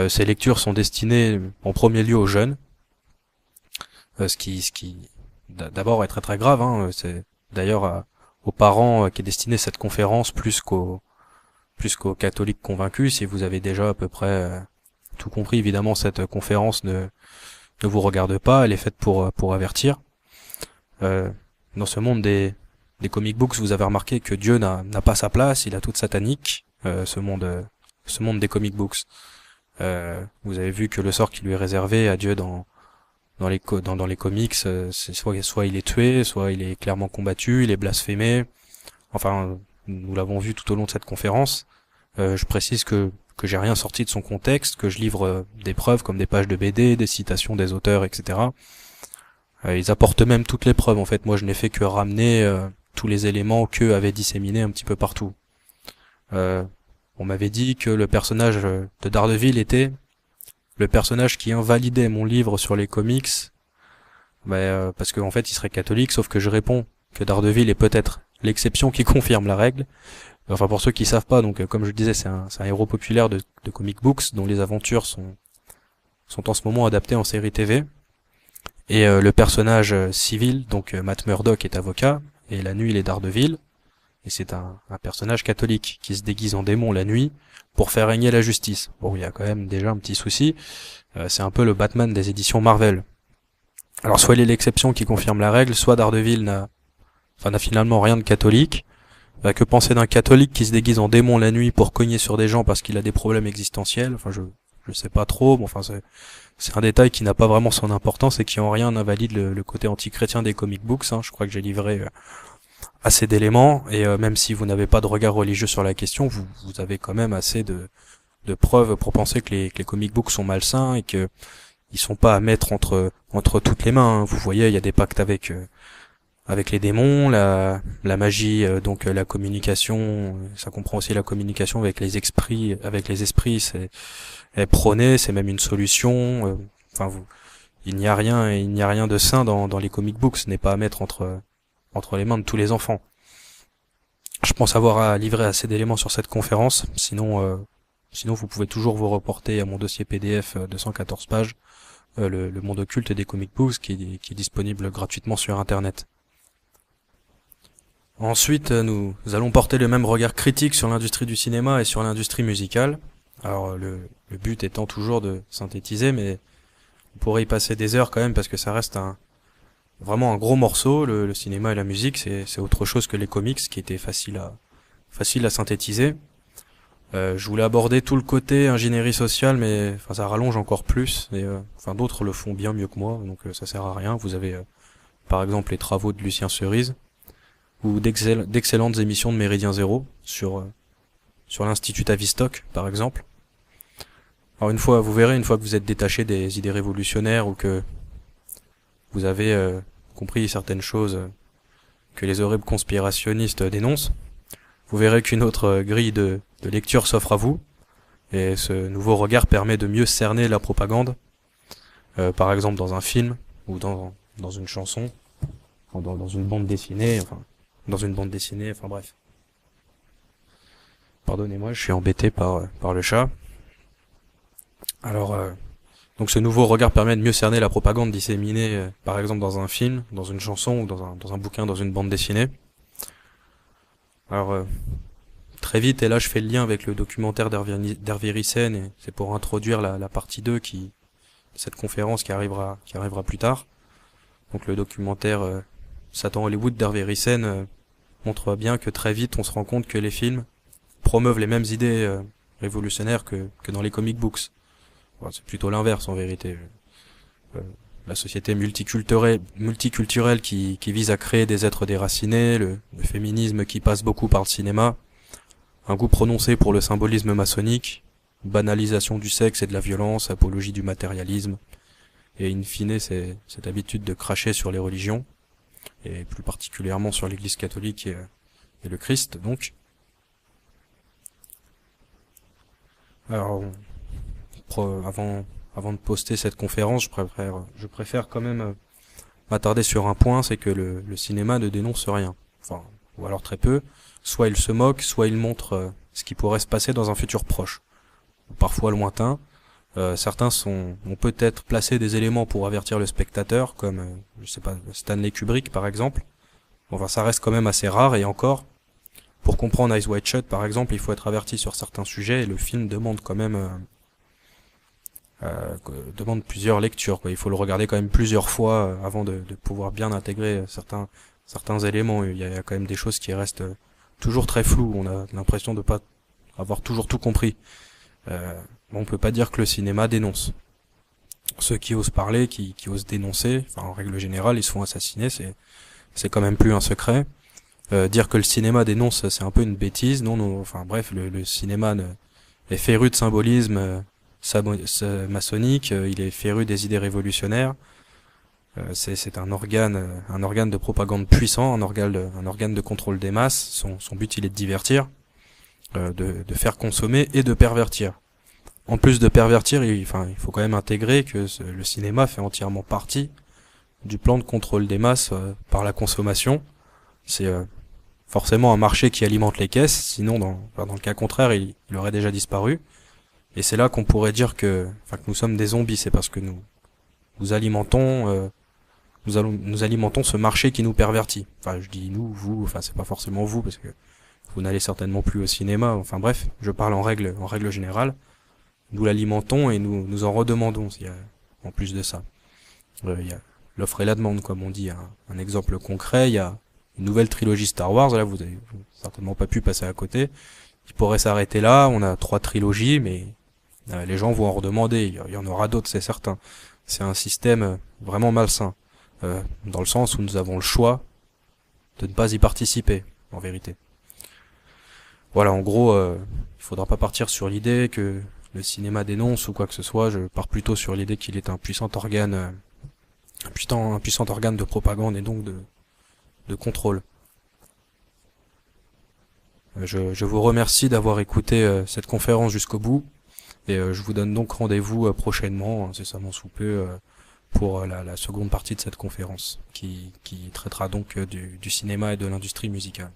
Ces lectures sont destinées en premier lieu aux jeunes, ce qui d'abord est très très grave. C'est d'ailleurs aux parents qui est destiné cette conférence plus qu'aux catholiques convaincus. Si vous avez déjà à peu près tout compris, évidemment cette conférence ne vous regarde pas, elle est faite pour avertir. Dans ce monde des comic books, vous avez remarqué que Dieu n'a pas sa place, il a toute satanique, ce monde des comic books. Vous avez vu que le sort qui lui est réservé à Dieu dans les comics, c'est soit il est tué, soit il est clairement combattu, il est blasphémé. Enfin, nous l'avons vu tout au long de cette conférence. Je précise que j'ai rien sorti de son contexte, que je livre des preuves comme des pages de BD, des citations des auteurs, etc. Ils apportent même toutes les preuves. En fait, moi, je n'ai fait que ramener tous les éléments qu'eux avaient disséminés un petit peu partout. Euh, on m'avait dit que le personnage de Daredevil était le personnage qui invalidait mon livre sur les comics, parce qu'en fait, il serait catholique, sauf que je réponds que Daredevil est peut-être l'exception qui confirme la règle. Enfin, pour ceux qui savent pas, donc comme je le disais, c'est un héros populaire de comic books dont les aventures sont en ce moment adaptées en série TV. Et le personnage civil, donc Matt Murdock est avocat, et la nuit il est Daredevil. Et c'est un personnage catholique qui se déguise en démon la nuit pour faire régner la justice. Bon, il y a quand même déjà un petit souci. C'est un peu le Batman des éditions Marvel. Alors soit il est l'exception qui confirme la règle, soit Daredevil n'a finalement rien de catholique. Que penser d'un catholique qui se déguise en démon la nuit pour cogner sur des gens parce qu'il a des problèmes existentiels? Enfin, je sais pas trop. Bon, enfin, c'est un détail qui n'a pas vraiment son importance et qui en rien n'invalide le côté anti-chrétien des comic books. Hein. Je crois que j'ai livré assez d'éléments, et même si vous n'avez pas de regard religieux sur la question, vous avez quand même assez de preuves pour penser que les comic books sont malsains et que ils sont pas à mettre entre toutes les mains. Hein. Vous voyez, il y a des pactes avec les démons, la magie, donc la communication, ça comprend aussi la communication avec les esprits, est prôné, c'est même une solution. Enfin, il n'y a rien de sain dans les comic books, ce n'est pas à mettre entre les mains de tous les enfants. Je pense avoir livré assez d'éléments sur cette conférence, sinon vous pouvez toujours vous reporter à mon dossier PDF de 114 pages, le monde occulte des comic books, qui est disponible gratuitement sur Internet. Ensuite, nous allons porter le même regard critique sur l'industrie du cinéma et sur l'industrie musicale. Alors, le but étant toujours de synthétiser, mais on pourrait y passer des heures quand même, parce que ça reste vraiment un gros morceau. Le cinéma et la musique, c'est autre chose que les comics, qui était facile à synthétiser. Je voulais aborder tout le côté ingénierie sociale, mais ça rallonge encore plus. Et d'autres le font bien mieux que moi, donc ça sert à rien. Vous avez par exemple les travaux de Lucien Cerise, ou d'excellentes émissions de Méridien Zéro sur l'Institut Tavistock, par exemple. Alors vous verrez, une fois que vous êtes détaché des idées révolutionnaires, ou que vous avez compris certaines choses que les horribles conspirationnistes dénoncent, vous verrez qu'une autre grille de lecture s'offre à vous, et ce nouveau regard permet de mieux cerner la propagande, par exemple dans un film, ou dans une chanson, dans une bande dessinée, enfin bref. Pardonnez-moi, je suis embêté par le chat. Alors, donc ce nouveau regard permet de mieux cerner la propagande disséminée, par exemple dans un film, dans une chanson, ou dans un bouquin, dans une bande dessinée. Alors, très vite, et là je fais le lien avec le documentaire d'Hervé Ryssen, et c'est pour introduire la partie 2 de cette conférence qui arrivera plus tard. Donc le documentaire Satan Hollywood d'Hervé Ryssen montre bien que très vite on se rend compte que les films promeuvent les mêmes idées révolutionnaires que dans les comic books. Enfin, c'est plutôt l'inverse en vérité. La société multiculturelle qui vise à créer des êtres déracinés, le féminisme qui passe beaucoup par le cinéma, un goût prononcé pour le symbolisme maçonnique, banalisation du sexe et de la violence, apologie du matérialisme, et in fine cette habitude de cracher sur les religions, et plus particulièrement sur l'Église catholique et le Christ, donc. Alors, avant de poster cette conférence, je préfère quand même m'attarder sur un point, c'est que le cinéma ne dénonce rien. Enfin, ou alors très peu. Soit il se moque, soit il montre ce qui pourrait se passer dans un futur proche, ou parfois lointain. Certains ont peut-être placé des éléments pour avertir le spectateur, comme, je sais pas, Stanley Kubrick par exemple. Enfin, ça reste quand même assez rare, et encore, pour comprendre Eyes Wide Shut par exemple, il faut être averti sur certains sujets, et le film demande quand même demande plusieurs lectures, quoi. Il faut le regarder quand même plusieurs fois avant de pouvoir bien intégrer certains éléments. Il y a quand même des choses qui restent toujours très floues. On a l'impression de pas avoir toujours tout compris. On peut pas dire que le cinéma dénonce. Ceux qui osent parler, qui osent dénoncer, enfin en règle générale, ils se font assassiner. C'est quand même plus un secret. Dire que le cinéma dénonce, c'est un peu une bêtise. Non, enfin bref, le cinéma est féru de symbolisme maçonnique, il est féru des idées révolutionnaires. C'est un organe de propagande puissant, un organe de contrôle des masses. Son but, il est de divertir, de faire consommer et de pervertir. En plus de pervertir, il faut quand même intégrer que le cinéma fait entièrement partie du plan de contrôle des masses par la consommation. C'est forcément un marché qui alimente les caisses, sinon dans le cas contraire, il aurait déjà disparu. Et c'est là qu'on pourrait dire que nous sommes des zombies, c'est parce que nous alimentons nous alimentons ce marché qui nous pervertit. Enfin, je dis nous, vous, c'est pas forcément vous parce que vous n'allez certainement plus au cinéma. Enfin bref, je parle en règle générale. Nous l'alimentons et nous en redemandons. En plus de ça, il y a l'offre et la demande, comme on dit. Un exemple concret, il y a une nouvelle trilogie Star Wars. Là, vous avez certainement pas pu passer à côté. Il pourrait s'arrêter là. On a 3 trilogies, mais les gens vont en redemander. Il y en aura d'autres, c'est certain. C'est un système vraiment malsain, dans le sens où nous avons le choix de ne pas y participer, en vérité. Voilà, en gros, il faudra pas partir sur l'idée que le cinéma dénonce ou quoi que ce soit. Je pars plutôt sur l'idée qu'il est un puissant organe, un puissant organe de propagande et donc de contrôle. Je vous remercie d'avoir écouté cette conférence jusqu'au bout et je vous donne donc rendez-vous prochainement, incessamment sous peu, pour la seconde partie de cette conférence qui traitera donc du cinéma et de l'industrie musicale.